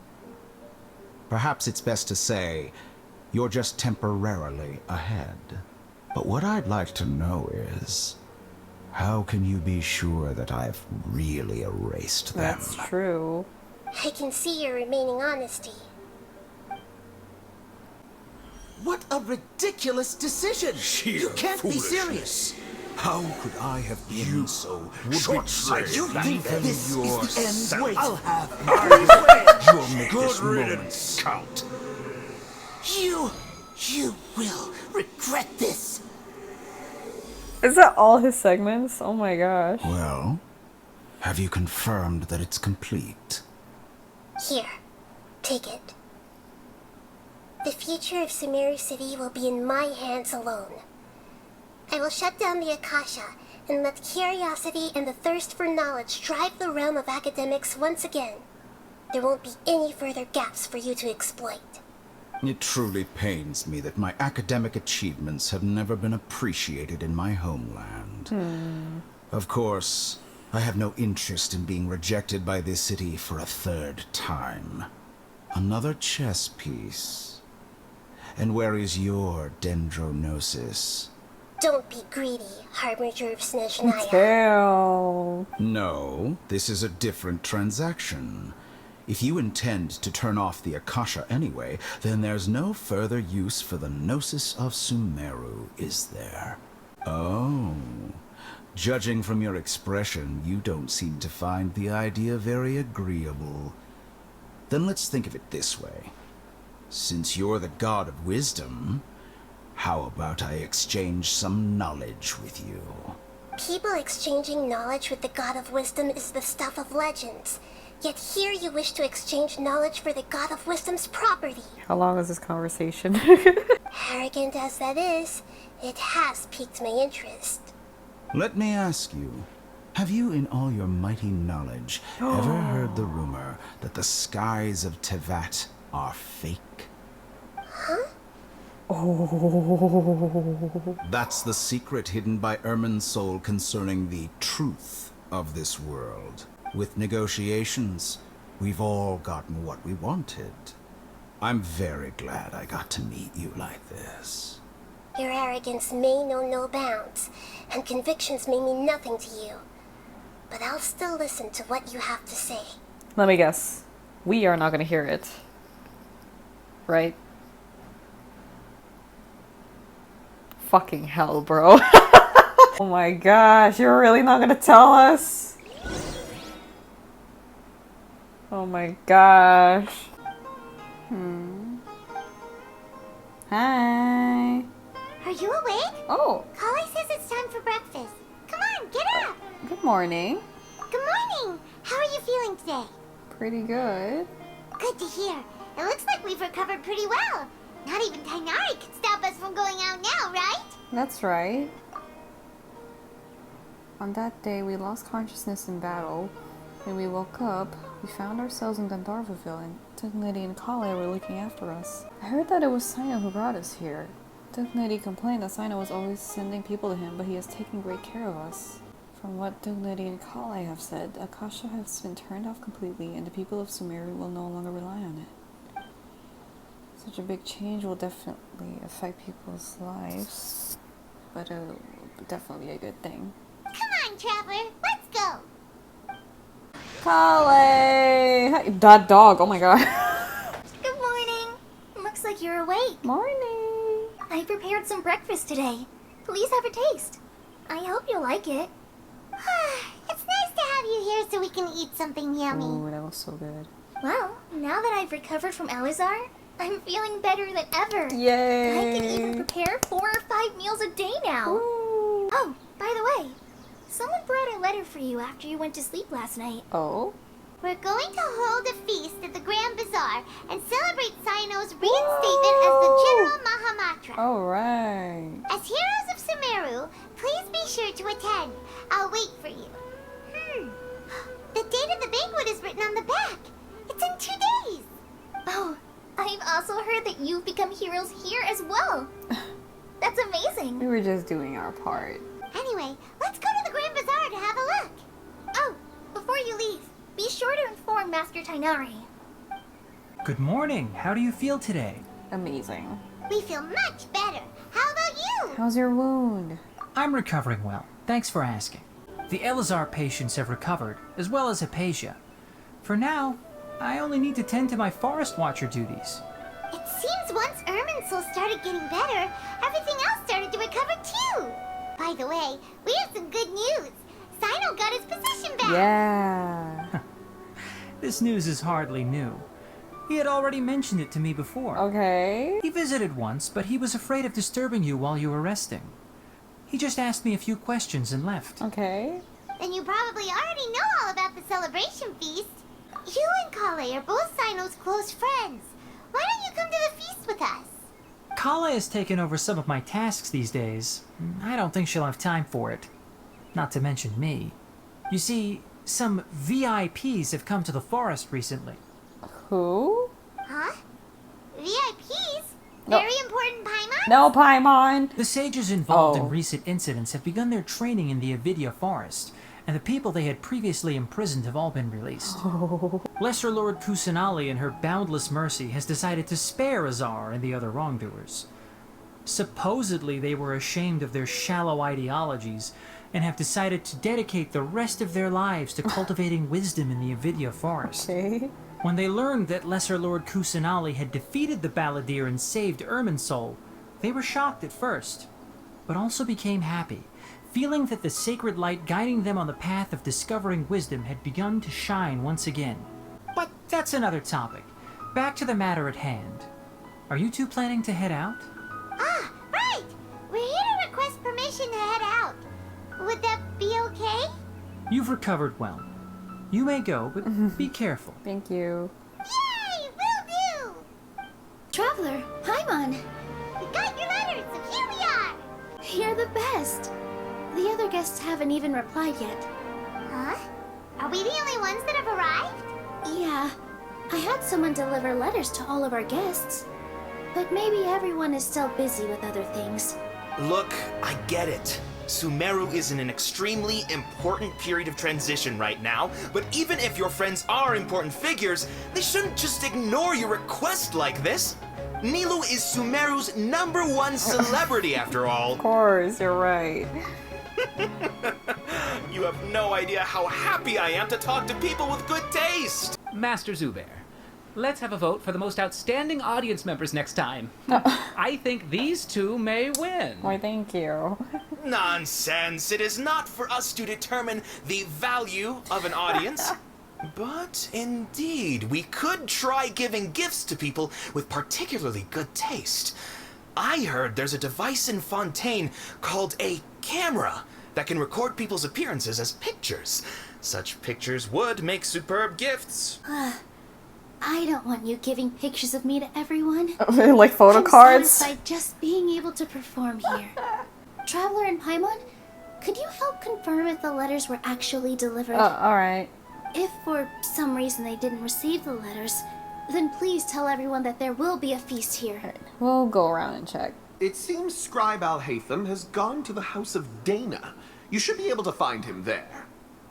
Perhaps it's best to say, you're just temporarily ahead. But what I'd like to know is, how can you be sure that I've really erased them? That's true. I can see your remaining honesty. What a ridiculous decision! You can't be serious! How could I have been so short-sighted? You think this is the end? Wait, I'll have You'll make this moment count. you will regret this! Is that all his segments? Oh my gosh. Well, have you confirmed that it's complete? Here, take it. The future of Sumeru City will be in my hands alone. I will shut down the Akasha and let curiosity and the thirst for knowledge drive the realm of academics once again. There won't be any further gaps for you to exploit. It truly pains me that my academic achievements have never been appreciated in my homeland. Of course, I have no interest in being rejected by this city for a third time. Another chess piece. And where is your dendronosis? Don't be greedy, Harbinger of Snezhnaya. Damn. No, this is a different transaction. If you intend to turn off the Akasha anyway, then there's no further use for the Gnosis of Sumeru, is there? Oh. Judging from your expression, you don't seem to find the idea very agreeable. Then let's think of it this way. Since you're the god of wisdom, how about I exchange some knowledge with you? People exchanging knowledge with the God of Wisdom is the stuff of legends. Yet here you wish to exchange knowledge for the God of Wisdom's property. How long is this conversation? Arrogant as that is, it has piqued my interest. Let me ask you, have you in all your mighty knowledge ever heard the rumor that the skies of Tevat are fake? Huh? That's the secret hidden by Irminsul concerning the truth of this world. With negotiations, we've all gotten what we wanted. I'm very glad I got to meet you like this. Your arrogance may know no bounds, and convictions may mean nothing to you. But I'll still listen to what you have to say. Let me guess. We are not gonna hear it. Right? Fucking hell, bro. Oh my gosh, you're really not gonna tell us? Oh my gosh. Hi. Are you awake? Oh, Kale says it's time for breakfast. Come on, get up. good morning. Good morning. How are you feeling today? Pretty good. Good to hear. It looks like we've recovered pretty well. Not even Tainari can stop us from going out now, right? That's right. On that day, we lost consciousness in battle. When we woke up, we found ourselves in Gandharvaville, and Dignity and Kale were looking after us. I heard that it was Sino who brought us here. Dignity complained that Sino was always sending people to him, but he has taken great care of us. From what Dignity and Kale have said, Akasha has been turned off completely, and the people of Sumeru will no longer rely on it. Such a big change will definitely affect people's lives, but it'll definitely be a good thing. Come on, Traveler. Let's go. Kale! Hi, that dog, oh my god. Good morning. Looks like you're awake. Morning! I prepared some breakfast today. Please have a taste. I hope you'll like it. It's nice to have you here so we can eat something yummy. Ooh, that was so good. Well, now that I've recovered from Elazar, I'm feeling better than ever. Yay! I can even prepare 4 or 5 meals a day now. Ooh. Oh, by the way, someone brought a letter for you after you went to sleep last night. Oh? We're going to hold a feast at the Grand Bazaar and celebrate Sino's reinstatement as the General Mahamatra. Alright. As heroes of Sumeru, please be sure to attend. I'll wait for you. The date of the banquet is written on the back. It's in 2 days. Oh, I've also heard that you've become heroes here as well. That's amazing. We were just doing our part. Anyway, let's go to the Grand Bazaar to have a look. Oh, before you leave, be sure to inform Master Tainari. Good morning. How do you feel today? Amazing. We feel much better. How about you? How's your wound? I'm recovering well. Thanks for asking. The Elazar patients have recovered, as well as Hypatia. For now, I only need to tend to my Forest Watcher duties. It seems once Irminsul started getting better, everything else started to recover too. By the way, we have some good news. Sino got his position back. Yeah. This news is hardly new. He had already mentioned it to me before. Okay. He visited once, but he was afraid of disturbing you while you were resting. He just asked me a few questions and left. Okay. Then you probably already know all about the celebration feast. You and Kale are both Sino's close friends. Why don't you come to the feast with us? Kale has taken over some of my tasks these days. I don't think she'll have time for it. Not to mention me. You see, some VIPs have come to the forest recently. Who? Huh? VIPs? No. Very important Paimon? No, Paimon! The sages involved Oh. in recent incidents have begun their training in the Avidya forest, and the people they had previously imprisoned have all been released. Lesser Lord Kusanali, in her boundless mercy, has decided to spare Azar and the other wrongdoers. Supposedly they were ashamed of their shallow ideologies and have decided to dedicate the rest of their lives to cultivating wisdom in the Avidya forest. Okay. When they learned that Lesser Lord Kusanali had defeated the Balladeer and saved Irminsul, they were shocked at first, but also became happy, feeling that the sacred light guiding them on the path of discovering wisdom had begun to shine once again. But that's another topic. Back to the matter at hand. Are you two planning to head out? Ah, right! We're here to request permission to head out. Would that be okay? You've recovered well. You may go, but be careful. Thank you. Yay! Will do! Traveler, Paimon, We got your letters, so here we are! you're the best. The other guests haven't even replied yet. Huh? Are we the only ones that have arrived? Yeah, I had someone deliver letters to all of our guests. But maybe everyone is still busy with other things. Look, I get it. Sumeru is in an extremely important period of transition right now, but even if your friends are important figures, they shouldn't just ignore your request like this. Nilou is Sumeru's #1 celebrity after all. Of course, you're right. You have no idea how happy I am to talk to people with good taste. Master Zubair, let's have a vote for the most outstanding audience members next time. I think these two may win. Why, thank you. Nonsense. It is not for us to determine the value of an audience. But indeed, we could try giving gifts to people with particularly good taste. I heard there's a device in Fontaine called a camera that can record people's appearances as pictures. Such pictures would make superb gifts. I don't want you giving pictures of me to everyone. Like photo I'm cards? satisfied just being able to perform here. Traveler and Paimon, could you help confirm if the letters were actually delivered? Alright. If for some reason they didn't receive the letters, then please tell everyone that there will be a feast here. We'll go around and check. It seems Scribe Al-Haytham has gone to the House of Dana. You should be able to find him there.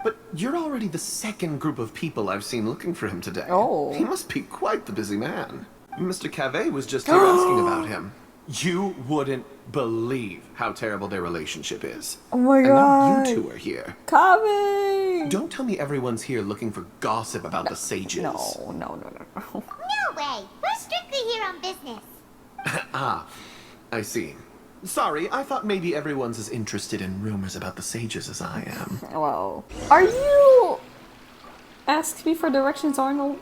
But you're already the second group of people I've seen looking for him today. Oh. He must be quite the busy man. Mr. Cave was just here asking about him. You wouldn't believe how terrible their relationship is. Oh my and god. now you two are here. Kaveh! Don't tell me everyone's here looking for gossip about the sages. No. No way. We're strictly here on business. Ah, I see. Sorry, I thought maybe everyone's as interested in rumors about the sages as I am. Well, are you asked me for directions, Arnold?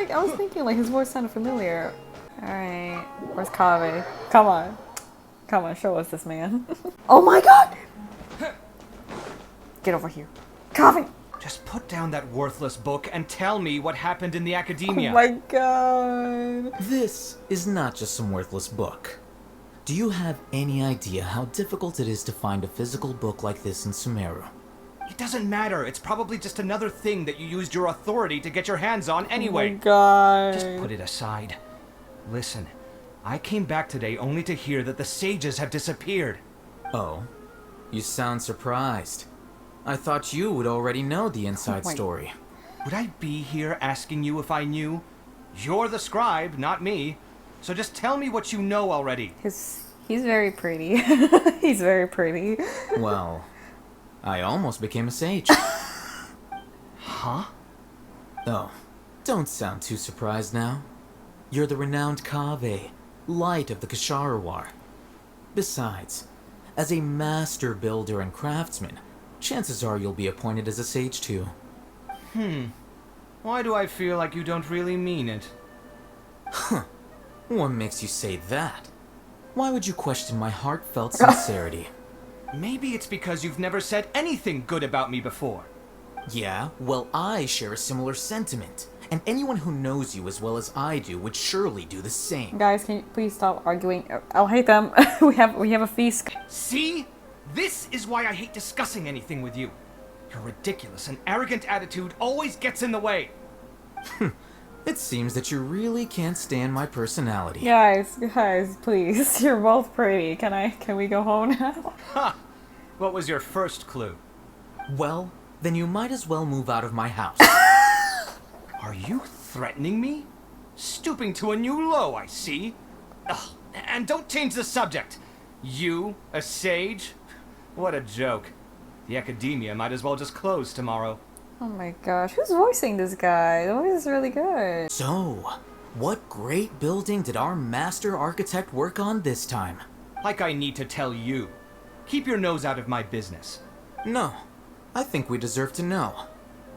I was thinking like his voice sounded familiar. Alright, where's Kaveh? Come on, show us this man. Oh my god! Get over here. Kaveh! Just put down that worthless book and tell me what happened in the academia. Oh my god. This is not just some worthless book. Do you have any idea how difficult it is to find a physical book like this in Sumeru? It doesn't matter. It's probably just another thing that you used your authority to get your hands on anyway. Oh my god. Just put it aside. Listen, I came back today only to hear that the sages have disappeared. Oh, you sound surprised. I thought you would already know the inside story. Would I be here asking you if I knew? You're the scribe, not me. So just tell me what you know already. He's very pretty. He's very pretty. Well, I almost became a sage. Huh? Oh, don't sound too surprised now. You're the renowned Kaveh, light of the Ksharawar. Besides, as a master builder and craftsman, chances are you'll be appointed as a sage too. Why do I feel like you don't really mean it? Huh. What makes you say that? Why would you question my heartfelt sincerity? Maybe it's because you've never said anything good about me before. Yeah, well, I share a similar sentiment. And anyone who knows you as well as I do would surely do the same. Guys, can you please stop arguing? I'll hate them. we have a feast. See? This is why I hate discussing anything with you. Your ridiculous and arrogant attitude always gets in the way. It seems that you really can't stand my personality. Guys, please. You're both pretty. Can we go home now? Ha! What was your first clue? Well, then you might as well move out of my house. Are you threatening me? Stooping to a new low, I see. Ugh, and don't change the subject. You, a sage? What a joke. The academia might as well just close tomorrow. Oh my gosh, who's voicing this guy? The voice is really good. So, what great building did our master architect work on this time? Like I need to tell you. Keep your nose out of my business. No, I think we deserve to know.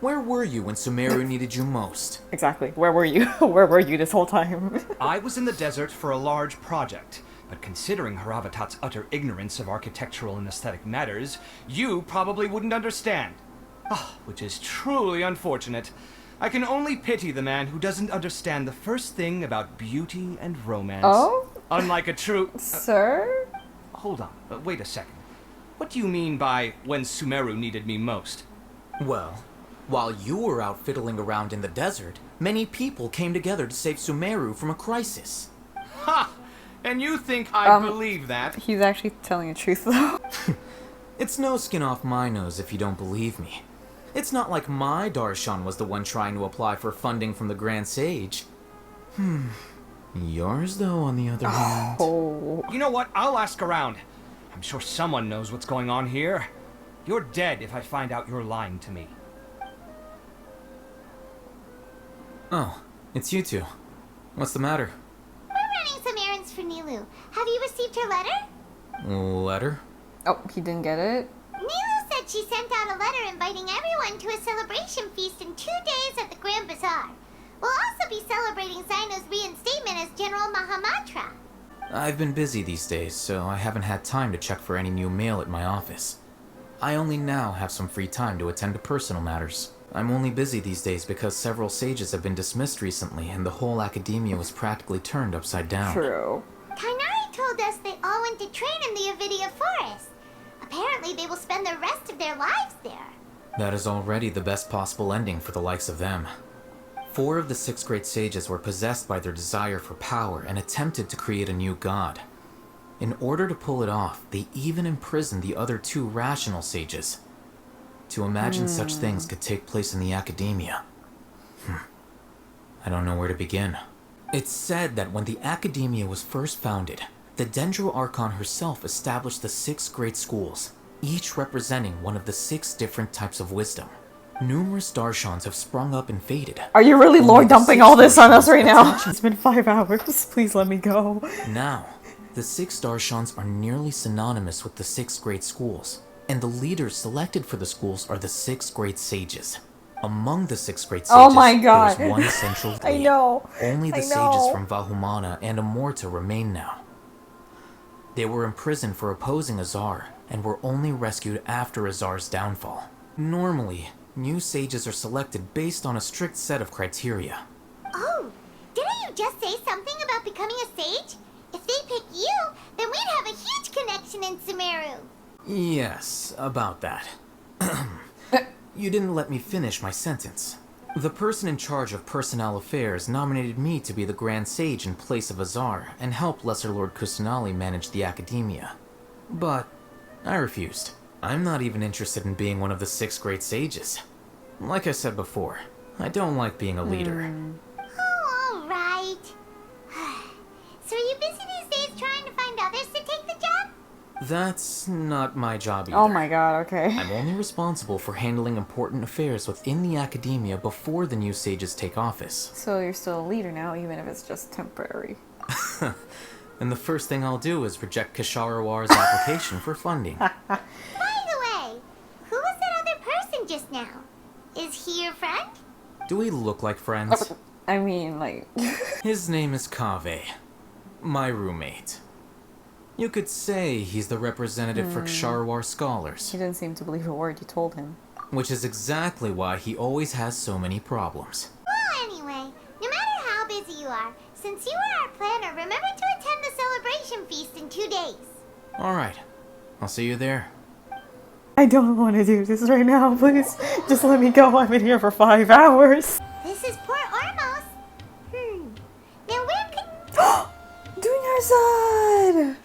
Where were you when Sumeru needed you most? Exactly, where were you? Where were you this whole time? I was in the desert for a large project, but considering Haravatat's utter ignorance of architectural and aesthetic matters, you probably wouldn't understand. Which is truly unfortunate. I can only pity the man who doesn't understand the first thing about beauty and romance. Oh? Unlike a true... Sir? Hold on, wait a second. What do you mean by when Sumeru needed me most? Well, While you were out fiddling around in the desert, many people came together to save Sumeru from a crisis. Ha! And you think I believe that? He's actually telling the truth, though. It's no skin off my nose if you don't believe me. It's not like my Darshan was the one trying to apply for funding from the Grand Sage. Yours, though, on the other hand... You know what? I'll ask around. I'm sure someone knows what's going on here. You're dead if I find out you're lying to me. Oh, it's you two. What's the matter? We're running some errands for Nilu. Have you received her letter? Letter? Oh, he didn't get it? Nilu said she sent out a letter inviting everyone to a celebration feast in 2 days at the Grand Bazaar. We'll also be celebrating Zaino's reinstatement as General Mahamatra. I've been busy these days, so I haven't had time to check for any new mail at my office. I only now have some free time to attend to personal matters. I'm only busy these days because several sages have been dismissed recently and the whole academia was practically turned upside down. True. Kainari told us they all went to train in the Avidia Forest. Apparently they will spend the rest of their lives there. That is already the best possible ending for the likes of them. 4 of the 6 great sages were possessed by their desire for power and attempted to create a new god. In order to pull it off, they even imprisoned the other 2 rational sages. To imagine such things could take place in the academia. I don't know where to begin. It's said that when the academia was first founded, the Dendro Archon herself established the 6 great schools, each representing one of the 6 different types of wisdom. Numerous Darshans have sprung up and faded. Are you really lore dumping all this on us right now? It's been 5 hours. Please let me go. Now, the 6 Darshans are nearly synonymous with the 6 great schools, and the leaders selected for the schools are the 6 great sages. Among the 6 great sages, oh my God. there is one central lead. I know. Only the sages from Vahumana and Amorta remain now. They were imprisoned for opposing Azar, and were only rescued after Azar's downfall. Normally, new sages are selected based on a strict set of criteria. Oh, didn't you just say something about becoming a sage? If they pick you, then we'd have a huge connection in Sumeru. Yes, about that. You didn't let me finish my sentence. The person in charge of personnel affairs nominated me to be the Grand Sage in place of Azar and help Lesser Lord Kusanali manage the academia. But I refused. I'm not even interested in being one of the 6 great sages. Like I said before, I don't like being a leader. Oh, alright. So are you busy these days trying to find others to take the job? That's not my job either. Oh my God, okay. I'm only responsible for handling important affairs within the academia before the new sages take office. So you're still a leader now, even if it's just temporary. And the first thing I'll do is reject Kasharawar's application for funding. By the way, who was that other person just now? Is he your friend? Do we look like friends? I mean, like... His name is Kaveh, my roommate. You could say he's the representative for Ksharawar scholars. He didn't seem to believe a word you told him. Which is exactly why he always has so many problems. Well, anyway, no matter how busy you are, since you are our planner, remember to attend the celebration feast in 2 days. Alright, I'll see you there. I don't want to do this right now, please. Just let me go. I've been here for 5 hours. This is Port Ormos. Now where could... Dunyarzad!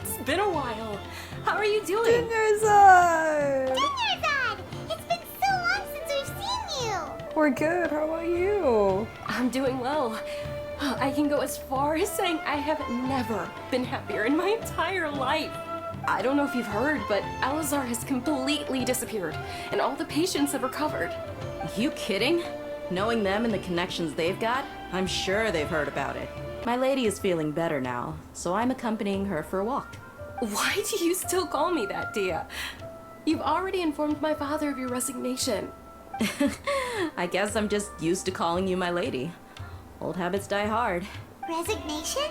It's been a while. How are you doing? Dunyarzad! Dunyarzad! It's been so long since we've seen you! We're good. How about you? I'm doing well. I can go as far as saying I have never been happier in my entire life. I don't know if you've heard, but Alazar has completely disappeared, and all the patients have recovered. You kidding? Knowing them and the connections they've got, I'm sure they've heard about it. My lady is feeling better now, so I'm accompanying her for a walk. Why do you still call me that, Dia? You've already informed my father of your resignation. I guess I'm just used to calling you my lady. Old habits die hard. Resignation?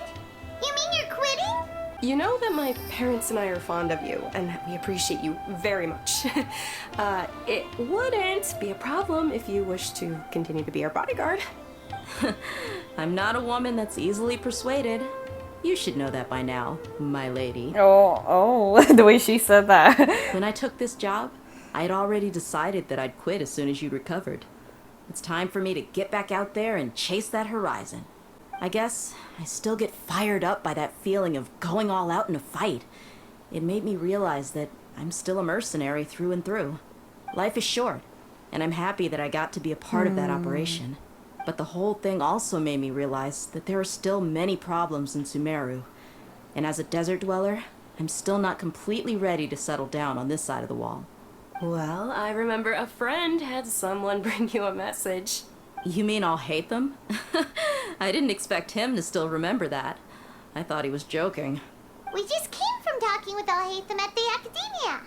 You mean you're quitting? You know that my parents and I are fond of you, and that we appreciate you very much. It wouldn't be a problem if you wish to continue to be our bodyguard. I'm not a woman that's easily persuaded. You should know that by now, my lady. Oh, the way she said that. When I took this job, I had already decided that I'd quit as soon as you recovered. It's time for me to get back out there and chase that horizon. I guess I still get fired up by that feeling of going all out in a fight. It made me realize that I'm still a mercenary through and through. Life is short, and I'm happy that I got to be a part of that operation. But the whole thing also made me realize that there are still many problems in Sumeru. And as a desert dweller, I'm still not completely ready to settle down on this side of the wall. Well, I remember a friend had someone bring you a message. You mean I'll hate them? I didn't expect him to still remember that. I thought he was joking. We just came from talking with Alhaitham at the Academia.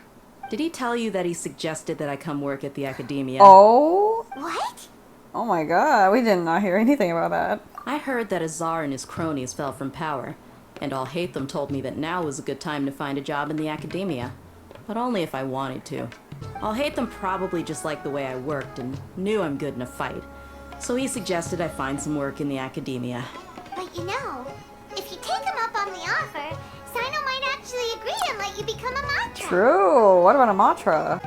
Did he tell you that he suggested that I come work at the Academia? Oh? What? Oh my god, we did not hear anything about that. I heard that Azar and his cronies fell from power, and Alhaitham told me that now was a good time to find a job in the Academia. But only if I wanted to. Alhaitham probably just liked the way I worked and knew I'm good in a fight. So he suggested I find some work in the Academia. But you know, if you take him up on the offer, Sino might actually agree and let you become a Matra. True. What about a Matra?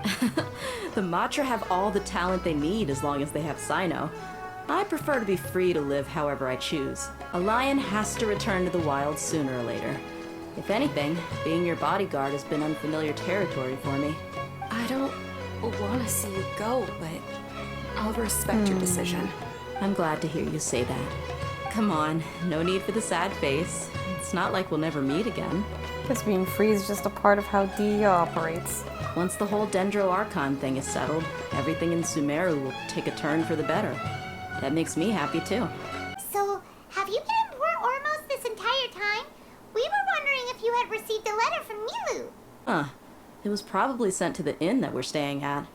The Matra have all the talent they need as long as they have Sino. I prefer to be free to live however I choose. A lion has to return to the wild sooner or later. If anything, being your bodyguard has been unfamiliar territory for me. I don't want to see you go, but I'll respect your decision. I'm glad to hear you say that. Come on, no need for the sad face. It's not like we'll never meet again. Guess being free is just a part of how DEA operates. Once the whole Dendro Archon thing is settled, everything in Sumeru will take a turn for the better. That makes me happy too. So, have you been in Port Ormos this entire time? We were wondering if you had received a letter from Nilu. Huh. It was probably sent to the inn that we're staying at.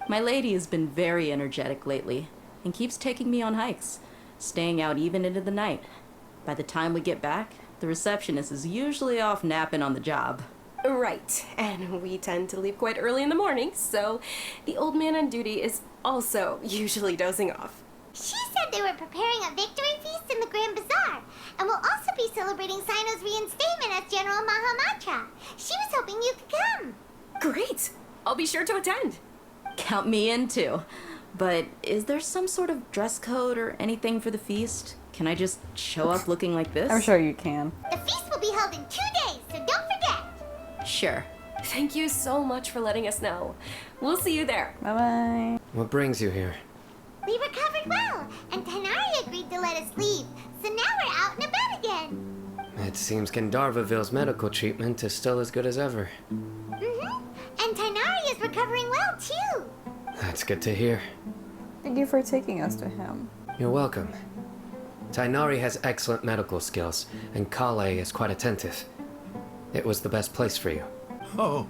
My lady has been very energetic lately and keeps taking me on hikes, staying out even into the night. By the time we get back, the receptionist is usually off napping on the job. Right, and we tend to leave quite early in the morning, so the old man on duty is also usually dozing off. She said they were preparing a victory feast in the Grand Bazaar, and will also be celebrating Sino's reinstatement as General Mahamatra. She was hoping you could come. Great! I'll be sure to attend. Count me in too. But is there some sort of dress code or anything for the feast? Can I just show up looking like this? I'm sure you can. The feast will be held in 2 days, so don't forget. Sure. Thank you so much for letting us know. We'll see you there. Bye-bye. What brings you here? We recovered well, and Tainari agreed to let us leave, so now we're out and about again. It seems Gandharvaville's medical treatment is still as good as ever. And Tainari is recovering well, too. That's good to hear. Thank you for taking us to him. You're welcome. Tainari has excellent medical skills, and Kale is quite attentive. It was the best place for you. Oh,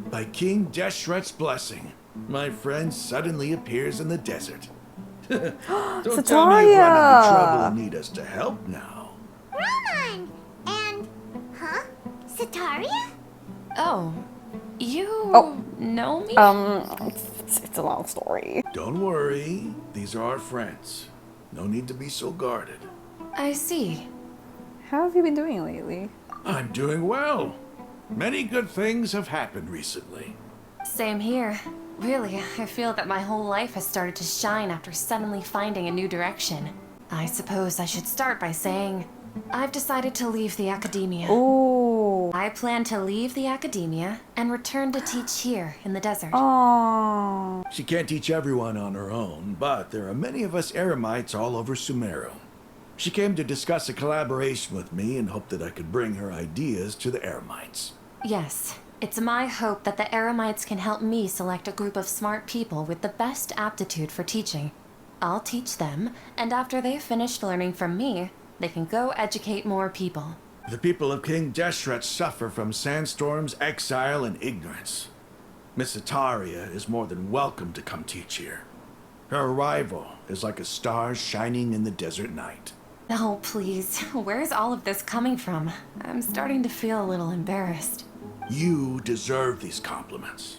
by King Deshret's blessing, my friend suddenly appears in the desert. Don't tell me you run into trouble and need us to help now. Raman! And... huh? Sataria? Oh, you know me? It's a long story. Don't worry, these are our friends. No need to be so guarded. I see. How have you been doing lately? I'm doing well. Many good things have happened recently. Same here. Really, I feel that my whole life has started to shine after suddenly finding a new direction. I suppose I should start by saying I've decided to leave the Academia. Ooh. I plan to leave the Academia and return to teach here in the desert. Oh. She can't teach everyone on her own, but there are many of us Eremites all over Sumeru. She came to discuss a collaboration with me and hoped that I could bring her ideas to the Eremites. Yes, it's my hope that the Eremites can help me select a group of smart people with the best aptitude for teaching. I'll teach them, and after they've finished learning from me, they can go educate more people. The people of King Deshret suffer from sandstorms, exile, and ignorance. Miss Ataria is more than welcome to come teach here. Her arrival is like a star shining in the desert night. Oh, please. Where's all of this coming from? I'm starting to feel a little embarrassed. You deserve these compliments.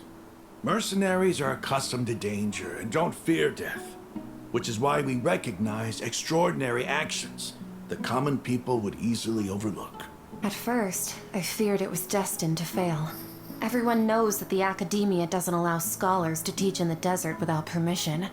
Mercenaries are accustomed to danger and don't fear death, which is why we recognize extraordinary actions the common people would easily overlook. At first, I feared it was destined to fail. Everyone knows that the academia doesn't allow scholars to teach in the desert without permission.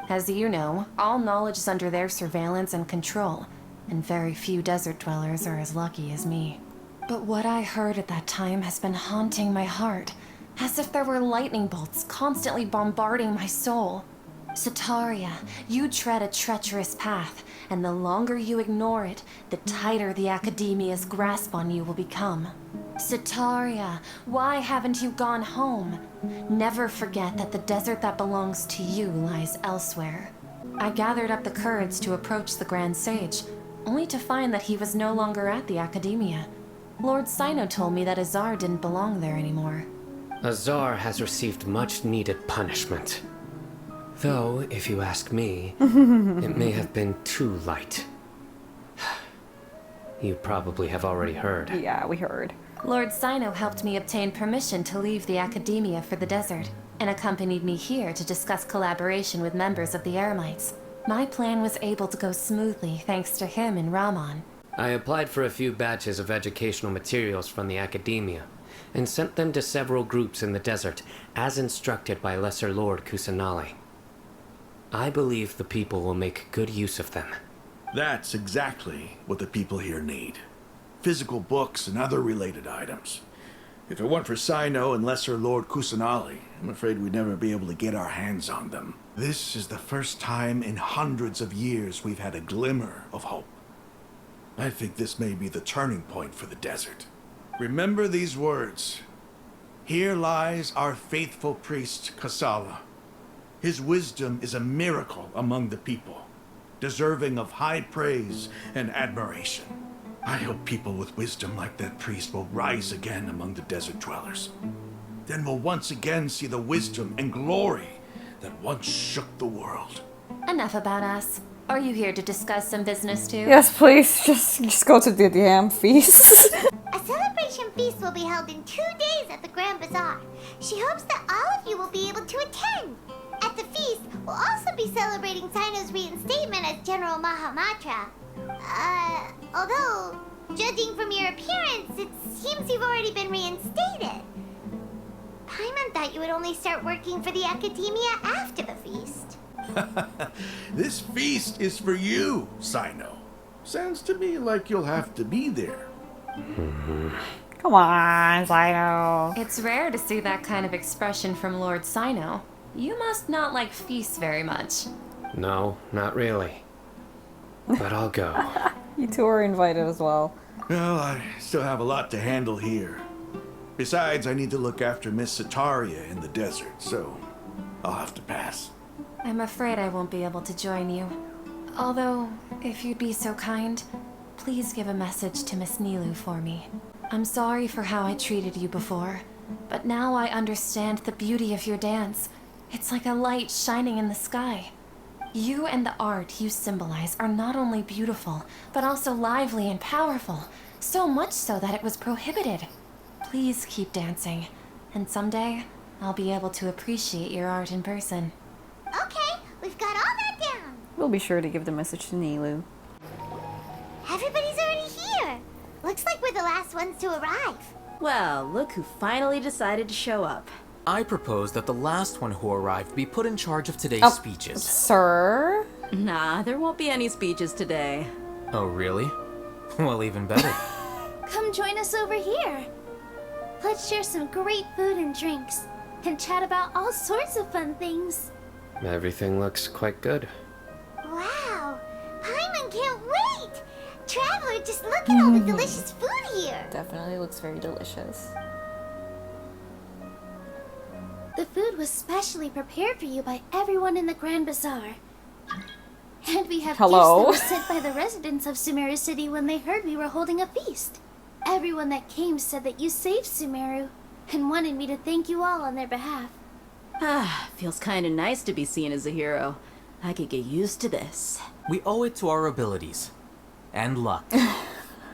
As you know, all knowledge is under their surveillance and control, and very few desert dwellers are as lucky as me. But what I heard at that time has been haunting my heart, as if there were lightning bolts constantly bombarding my soul. Sataria, you tread a treacherous path, and the longer you ignore it, the tighter the academia's grasp on you will become. Sataria, why haven't you gone home? Never forget that the desert that belongs to you lies elsewhere. I gathered up the courage to approach the Grand Sage, only to find that he was no longer at the academia. Lord Sino told me that Azar didn't belong there anymore. Azar has received much needed punishment. Though, if you ask me, it may have been too light. You probably have already heard. Yeah, we heard. Lord Sino helped me obtain permission to leave the academia for the desert, and accompanied me here to discuss collaboration with members of the Eremites. My plan was able to go smoothly thanks to him and Rahman. I applied for a few batches of educational materials from the academia, and sent them to several groups in the desert, as instructed by Lesser Lord Kusanali. I believe the people will make good use of them. That's exactly what the people here need. Physical books and other related items. If it weren't for Sino and Lesser Lord Kusanali, I'm afraid we'd never be able to get our hands on them. This is the first time in hundreds of years we've had a glimmer of hope. I think this may be the turning point for the desert. Remember these words. Here lies our faithful priest, Kasala. His wisdom is a miracle among the people, deserving of high praise and admiration. I hope people with wisdom like that priest will rise again among the desert dwellers. Then we'll once again see the wisdom and glory that once shook the world. Enough about us. Are you here to discuss some business too? Yes, please. Just go to the damn feast. A celebration feast will be held in 2 days at the Grand Bazaar. She hopes that all of you will be able to attend. At the feast, we'll also be celebrating Sino's reinstatement as General Mahamatra. Although, judging from your appearance, it seems you've already been reinstated. Paimon thought you would only start working for the academia after the feast. This feast is for you, Sino. Sounds to me like you'll have to be there. Come on, Sino. It's rare to see that kind of expression from Lord Sino. You must not like feasts very much. No, not really. But I'll go. You two are invited as well. Well, I still have a lot to handle here. Besides, I need to look after Miss Sataria in the desert, so I'll have to pass. I'm afraid I won't be able to join you. Although, if you'd be so kind, please give a message to Miss Nilu for me. I'm sorry for how I treated you before, but now I understand the beauty of your dance. It's like a light shining in the sky. You and the art you symbolize are not only beautiful, but also lively and powerful, so much so that it was prohibited. Please keep dancing, and someday I'll be able to appreciate your art in person. Okay, we've got all that down. We'll be sure to give the message to Nilu. Everybody's already here. Looks like we're the last ones to arrive. Well, look who finally decided to show up. I propose that the last one who arrived be put in charge of today's speeches. Sir? Nah, there won't be any speeches today. Oh, really? Well, even better. Come join us over here. Let's share some great food and drinks, and chat about all sorts of fun things. Everything looks quite good. Wow, Paimon can't wait! Traveler, just look at all the delicious food here. Definitely looks very delicious. The food was specially prepared for you by everyone in the Grand Bazaar. And we have Hello? gifts that were sent by the residents of Sumeru City when they heard we were holding a feast. Everyone that came said that you saved Sumeru, and wanted me to thank you all on their behalf. Ah, feels kinda nice to be seen as a hero. I could get used to this. We owe it to our abilities. And luck.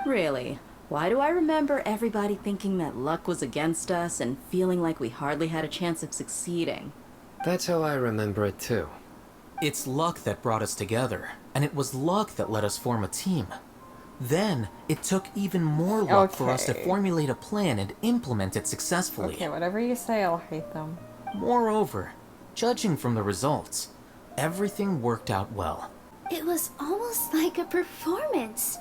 Really? Why do I remember everybody thinking that luck was against us and feeling like we hardly had a chance of succeeding? That's how I remember it It's luck that brought us together, and it was luck that let us form a team. Then, it took even more luck for us to Okay. formulate a plan and implement it successfully. Okay, whatever you say, I'll hate them. Moreover, judging from the results, everything worked out well. It was almost like a performance.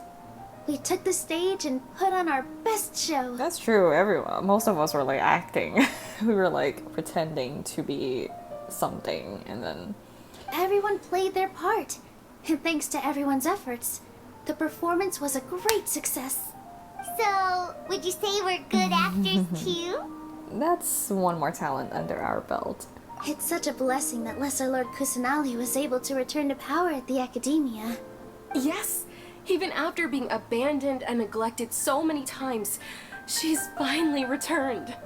We took the stage and put on our best show. That's true, everyone. Most of us were like acting. We were like pretending to be something, and then... Everyone played their part. And thanks to everyone's efforts, the performance was a great success. So, would you say we're good actors too? That's one more talent under our belt. It's such a blessing that Lesser Lord Kusanali was able to return to power at the Academia. Yes, even after being abandoned and neglected so many times, she's finally returned.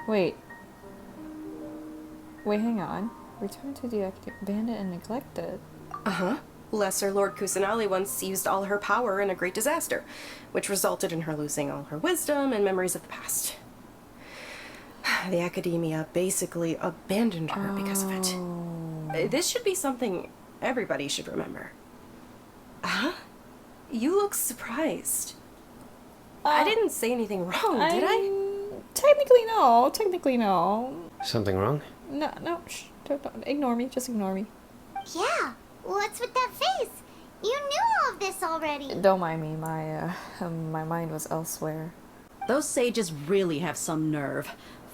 Wait, hang on. Return to the abandoned and neglected. Uh-huh. Lesser Lord Kusanali once used all her power in a great disaster, which resulted in her losing all her wisdom and memories of the past. The Academia basically abandoned her because of it. This should be something everybody should remember. Huh? You look surprised. I didn't say anything wrong, did I? Technically no. Something wrong? No, shh, don't ignore me, just ignore me. Yeah, what's with that face? You knew all of this already. Don't mind me, my mind was elsewhere. Those sages really have some nerve.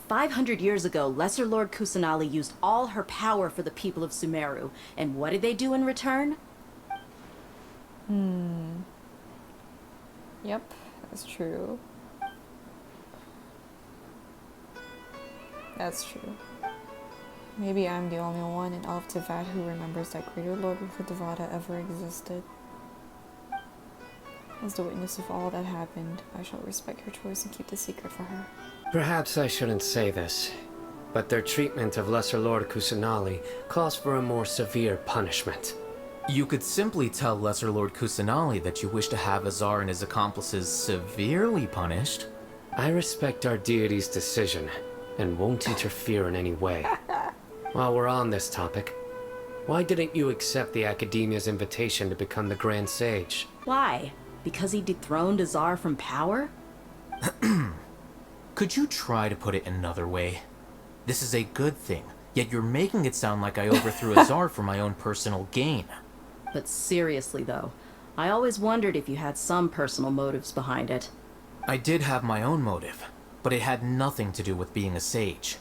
500 years ago, Lesser Lord Kusanali used all her power for the people of Sumeru, and what did they do in return? Yep, that's true. That's true. Maybe I'm the only one in all of Tivat who remembers that Greater Lord Devata ever existed. As the witness of all that happened, I shall respect her choice and keep the secret for her. Perhaps I shouldn't say this, but their treatment of Lesser Lord Kusanali calls for a more severe punishment. You could simply tell Lesser Lord Kusanali that you wish to have Azar and his accomplices severely punished. I respect our deity's decision, and won't interfere in any way. While we're on this topic, why didn't you accept the Academia's invitation to become the Grand Sage? Why? Because he dethroned Azar from power? Could you try to put it another way? This is a good thing, yet you're making it sound like I overthrew Azar for my own personal gain. But seriously though, I always wondered if you had some personal motives behind it. I did have my own motive, but it had nothing to do with being a sage.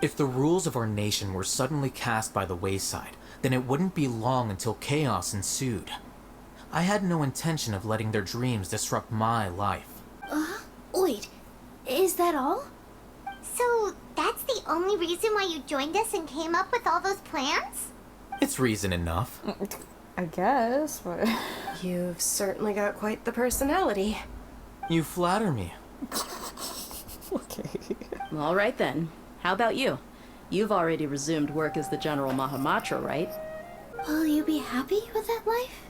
If the rules of our nation were suddenly cast by the wayside, then it wouldn't be long until chaos ensued. I had no intention of letting their dreams disrupt my life. Wait, is that all? So, that's the only reason why you joined us and came up with all those plans? It's reason enough. I guess, but... You've certainly got quite the personality. You flatter me. Okay. Alright then. How about you? You've already resumed work as the General Mahamatra, right? Will you be happy with that life?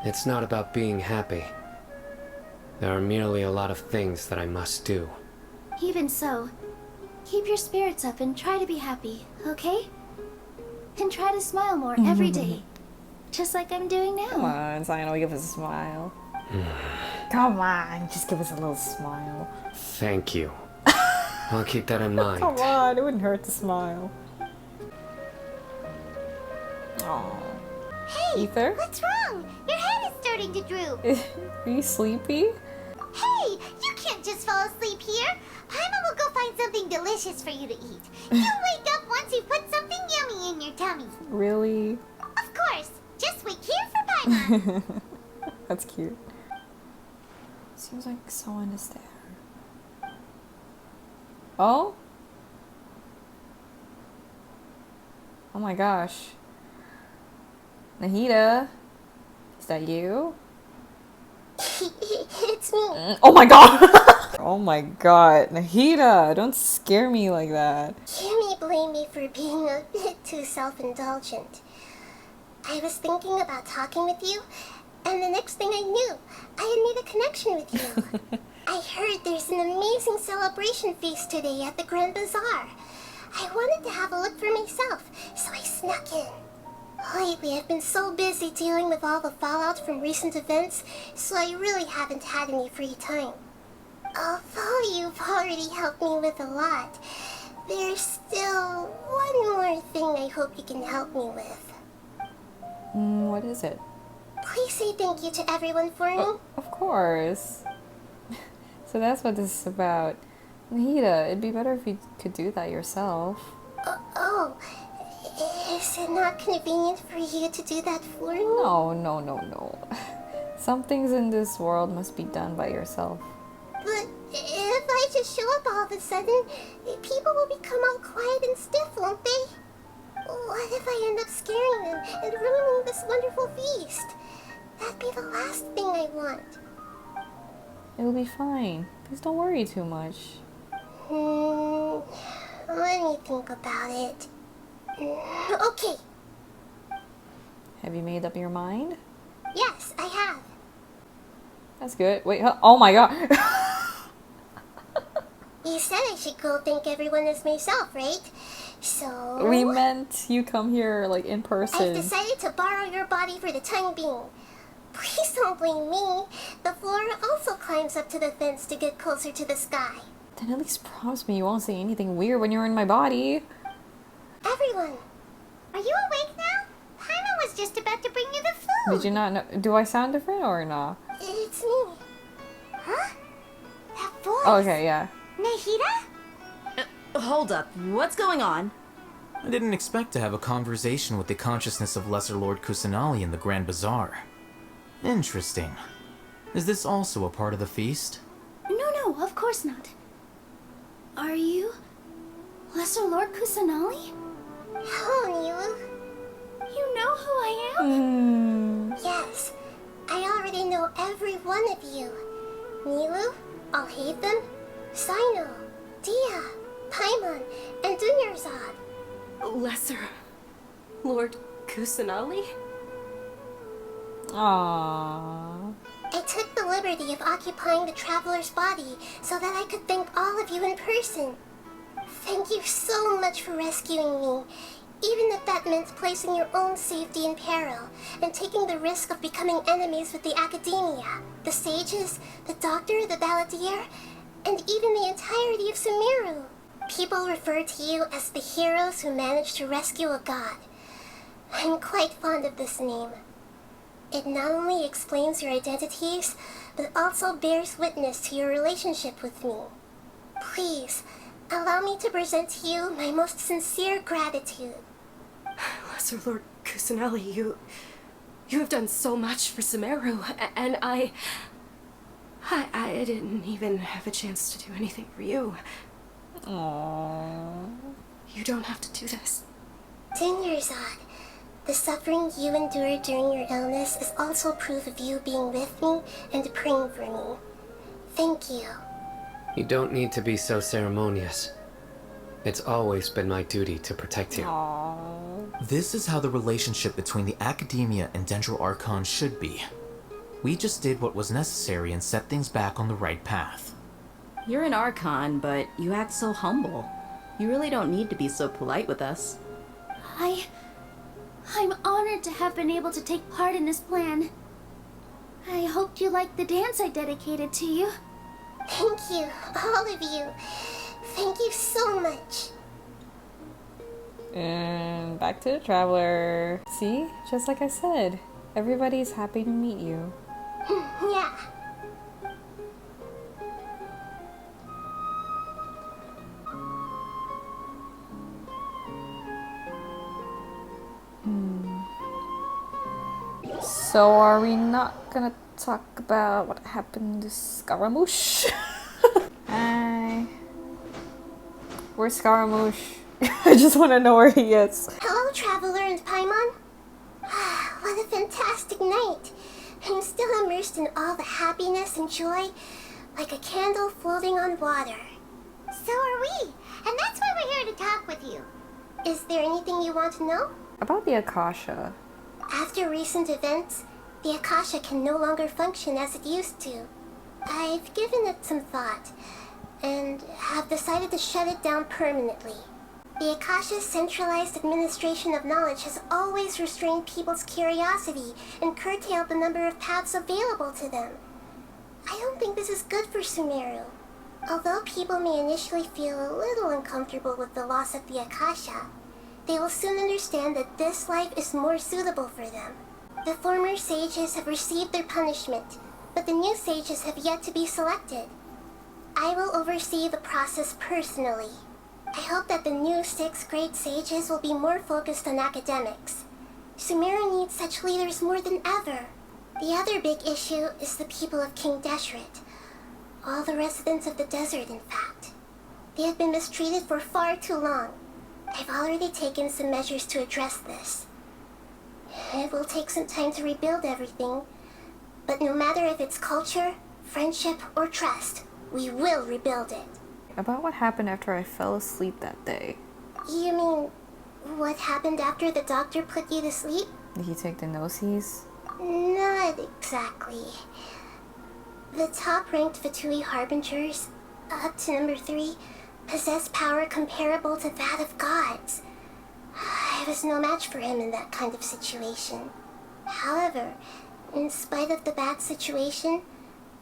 It's not about being happy. There are merely a lot of things that I must do. Even so, keep your spirits up and try to be happy, okay? And try to smile more every day. Just like I'm doing now. Come on, Zion, give us a smile. Come on, just give us a little smile. Thank you. I'll keep that in mind. Come on, it wouldn't hurt to smile. Aww. Hey, Ether? what's wrong? Your head is starting to droop. Are you sleepy? Hey, you can't just fall asleep here. Paimon will go find something delicious for you to eat. You'll wake up once you put something yummy in your tummy. Really? Of course. Just wait here for Paimon. That's cute. Seems like someone is there. Oh? Oh my gosh. Nahida? Is that you? It's me. Oh my god! Oh my god. Nahida, don't scare me like that. You may blame me for being a bit too self-indulgent. I was thinking about talking with you, and the next thing I knew, I had made a connection with you. I heard there's an amazing celebration feast today at the Grand Bazaar. I wanted to have a look for myself, so I snuck in. Lately, I've been so busy dealing with all the fallout from recent events, so I really haven't had any free time. Although you've already helped me with a lot, there's still one more thing I hope you can help me with. What is it? Please say thank you to everyone for me. Of course. So that's what this is about. Nahida, it'd be better if you could do that yourself. Is it not convenient for you to do that for me? No. Some things in this world must be done by yourself. But if I just show up all of a sudden, people will become all quiet and stiff, won't they? What if I end up scaring them and ruining this wonderful feast? That'd be the last thing I want. It'll be fine. Please don't worry too much. Let me think about it. Okay. Have you made up your mind? Yes, I have. That's good. Wait, oh my god. You said I should go thank everyone as myself, right? So... We meant you come here, like, in person. I've decided to borrow your body for the time being. Please don't blame me. The flora also climbs up to the fence to get closer to the sky. Then at least promise me you won't say anything weird when you're in my body. Everyone! Are you awake now? Paimon was just about to bring you the food. Did you not know? Do I sound different or not? It's me. Huh? That voice. Oh, okay, yeah. Nahida? Hold up. What's going on? I didn't expect to have a conversation with the consciousness of Lesser Lord Kusanali in the Grand Bazaar. Interesting. Is this also a part of the feast? No, of course not. Are you Lesser Lord Kusanali? Hello, Nilu. You know who I am? Yes, I already know every one of you. Nilu, Alhaitham, Sino, Dia, Paimon, and Dunyarzad. Lesser Lord Kusanali? Aww. I took the liberty of occupying the traveler's body so that I could thank all of you in person. Thank you so much for rescuing me, even if that meant placing your own safety in peril and taking the risk of becoming enemies with the academia, the sages, the doctor, the balladeer, and even the entirety of Sumeru. People refer to you as the heroes who managed to rescue a god. I'm quite fond of this name. It not only explains your identities, but also bears witness to your relationship with me. Please, allow me to present to you my most sincere gratitude. Lesser Lord Kusanali, you have done so much for Sumeru, and I didn't even have a chance to do anything for you. Aww. You don't have to do this. Dunyarzad, the suffering you endured during your illness is also proof of you being with me and praying for me. Thank you. You don't need to be so ceremonious. It's always been my duty to protect you. Aww. This is how the relationship between the Academia and Dendro Archon should be. We just did what was necessary and set things back on the right path. You're an Archon, but you act so humble. You really don't need to be so polite with us. I'm honored to have been able to take part in this plan. I hoped you liked the dance I dedicated to you. Thank you, all of you. Thank you so much. And back to the traveler. See? Just like I said, everybody's happy to meet you. Yeah. So are we not gonna talk about what happened to Scaramouche? Hi. Where's Scaramouche? I just want to know where he is. Hello, Traveler and Paimon. What a fantastic night. I'm still immersed in all the happiness and joy, like a candle floating on water. So are we, and that's why we're here to talk with you. Is there anything you want to know? About the Akasha. After recent events, the Akasha can no longer function as it used to. I've given it some thought, and have decided to shut it down permanently. The Akasha's centralized administration of knowledge has always restrained people's curiosity and curtailed the number of paths available to them. I don't think this is good for Sumeru. Although people may initially feel a little uncomfortable with the loss of the Akasha, they will soon understand that this life is more suitable for them. The former sages have received their punishment, but the new sages have yet to be selected. I will oversee the process personally. I hope that the new 6th grade sages will be more focused on academics. Sumeru needs such leaders more than ever. The other big issue is the people of King Deshret. All the residents of the desert, in fact. They have been mistreated for far too long. I've already taken some measures to address this. It will take some time to rebuild everything, but no matter if it's culture, friendship, or trust, we will rebuild it. About what happened after I fell asleep that day. You mean, what happened after the doctor put you to sleep? Did he take the noses? Not exactly. The top-ranked Fatui Harbingers, up to number 3, possess power comparable to that of gods. I was no match for him in that kind of situation. However, in spite of the bad situation,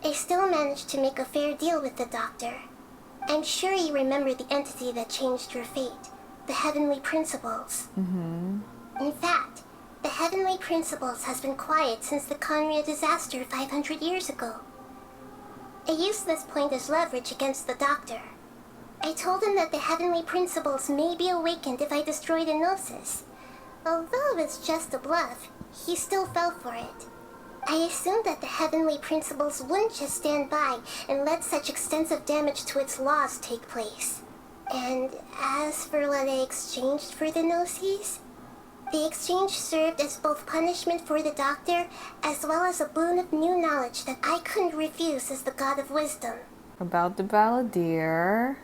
I still managed to make a fair deal with the doctor. I'm sure you remember the entity that changed your fate, the Heavenly Principles. In fact, the Heavenly Principles has been quiet since the Conria disaster 500 years ago. I used this point as leverage against the doctor. I told him that the Heavenly Principles may be awakened if I destroy the Gnosis. Although it's just a bluff, he still fell for it. I assumed that the Heavenly Principles wouldn't just stand by and let such extensive damage to its laws take place. And as for what I exchanged for the Gnosis, the exchange served as both punishment for the doctor as well as a boon of new knowledge that I couldn't refuse as the god of wisdom. About the balladeer.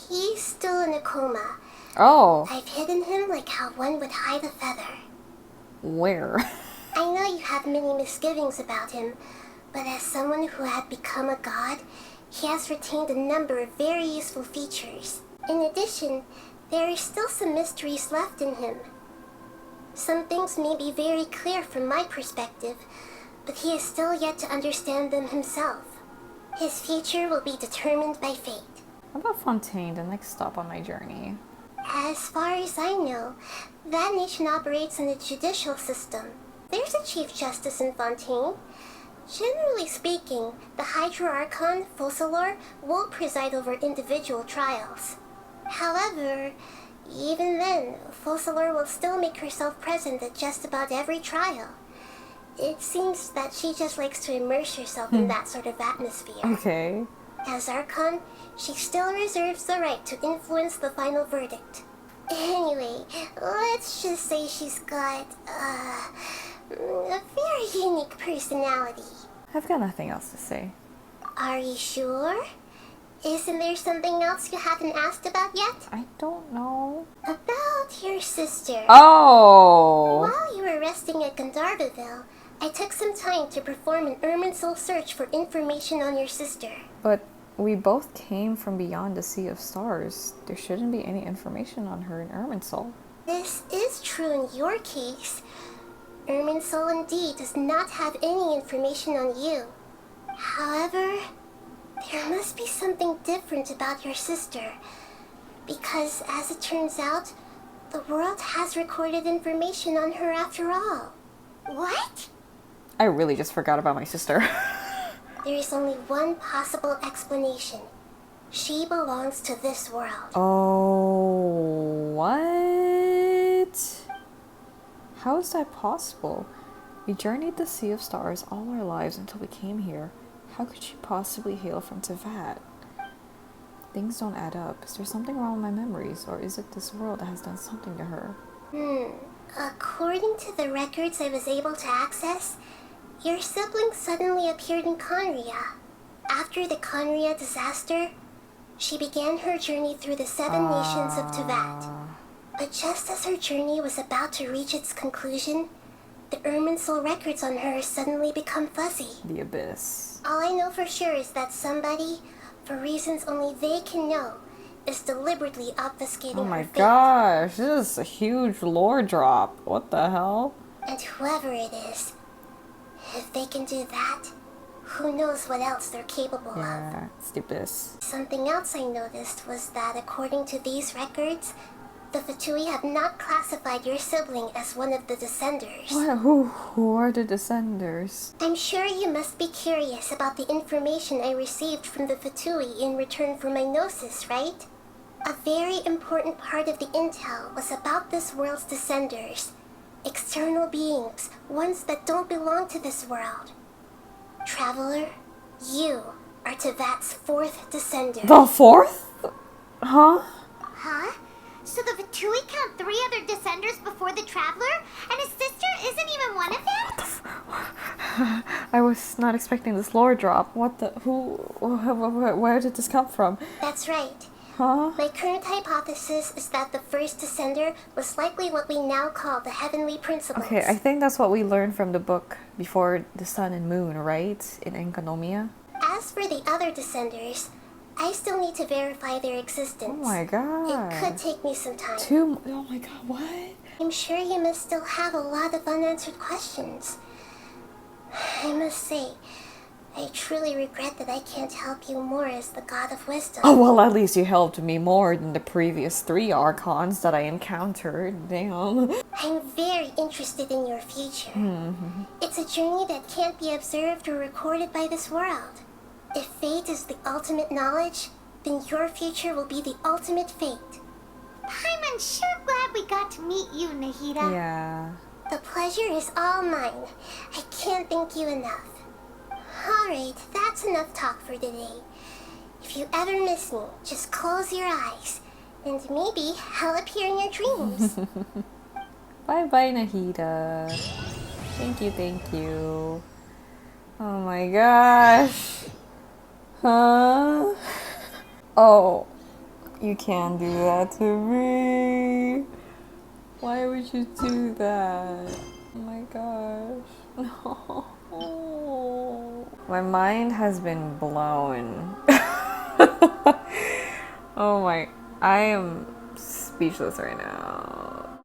He's still in a coma. Oh. I've hidden him like how one would hide a feather. Where? I know you have many misgivings about him, but as someone who had become a god, he has retained a number of very useful features. In addition, there are still some mysteries left in him. Some things may be very clear from my perspective, but he is still yet to understand them himself. His future will be determined by fate. How about Fontaine, the next stop on my journey? As far as I know, that nation operates in the judicial system. There's a Chief Justice in Fontaine. Generally speaking, the Hydro-Archon, Focalor, won't preside over individual trials. However, even then, Focalor will still make herself present at just about every trial. It seems that she just likes to immerse herself in that sort of atmosphere. Okay. As Archon, she still reserves the right to influence the final verdict. Anyway, let's just say she's got, a very unique personality. I've got nothing else to say. Are you sure? Isn't there something else you haven't asked about yet? I don't know. About your sister. Oh! While you were resting at Gandharvaville, I took some time to perform an Irminsul search for information on your sister. But we both came from beyond the Sea of Stars. There shouldn't be any information on her in Irminsul. This is true in your case. Irminsul indeed does not have any information on you. However, there must be something different about your sister. Because, as it turns out, the world has recorded information on her after all. What? I really just forgot about my sister. There is only one possible explanation. She belongs to this world. Oh, what? How is that possible? We journeyed the Sea of Stars all our lives until we came here. How could she possibly hail from Tevat? Things don't add up. Is there something wrong with my memories, or is it this world that has done something to her? According to the records I was able to access, your sibling suddenly appeared in Conria. After the Conria disaster, she began her journey through the 7 nations of Tevat. But just as her journey was about to reach its conclusion, the Irminsul records on her suddenly become fuzzy. The Abyss. All I know for sure is that somebody, for reasons only they can know, is deliberately obfuscating Oh her my fate. gosh, this is a huge lore drop. What the hell? And whoever it is, if they can do that, who knows what else they're capable of. Yeah, stupidest. Something else I noticed was that according to these records, the Fatui have not classified your sibling as one of the Descenders. What? Who are the Descenders? I'm sure you must be curious about the information I received from the Fatui in return for my gnosis, right? A very important part of the intel was about this world's Descenders. External beings, ones that don't belong to this world. Traveler, you are Tevat's 4th Descender. The 4th? Huh? Huh? So the Fatui count 3 other Descenders before the Traveler? And his sister isn't even one of them? I was not expecting this lore drop. What the? Where did this come from? That's right. Huh? My current hypothesis is that the first Descender was likely what we now call the Heavenly Principles. Okay, I think that's what we learned from the book Before the Sun and Moon, right? In Enkanomiya. As for the other Descenders, I still need to verify their existence. Oh my god. It could take me some time. Oh my god, what? I'm sure you must still have a lot of unanswered questions. I must say, I truly regret that I can't help you more as the God of Wisdom. Oh, well, at least you helped me more than the previous 3 Archons that I encountered. Damn. I'm very interested in your future. It's a journey that can't be observed or recorded by this world. If fate is the ultimate knowledge, then your future will be the ultimate fate. I'm sure glad we got to meet you, Nahida. Yeah. The pleasure is all mine. I can't thank you enough. Alright, that's enough talk for today. If you ever miss me, just close your eyes, and maybe I'll appear in your dreams. Bye-bye, Nahida. Thank you, thank you. Oh my gosh. Huh? Oh, you can't do that to me. Why would you do that? Oh my gosh. No. My mind has been blown. Oh my, I am speechless right now.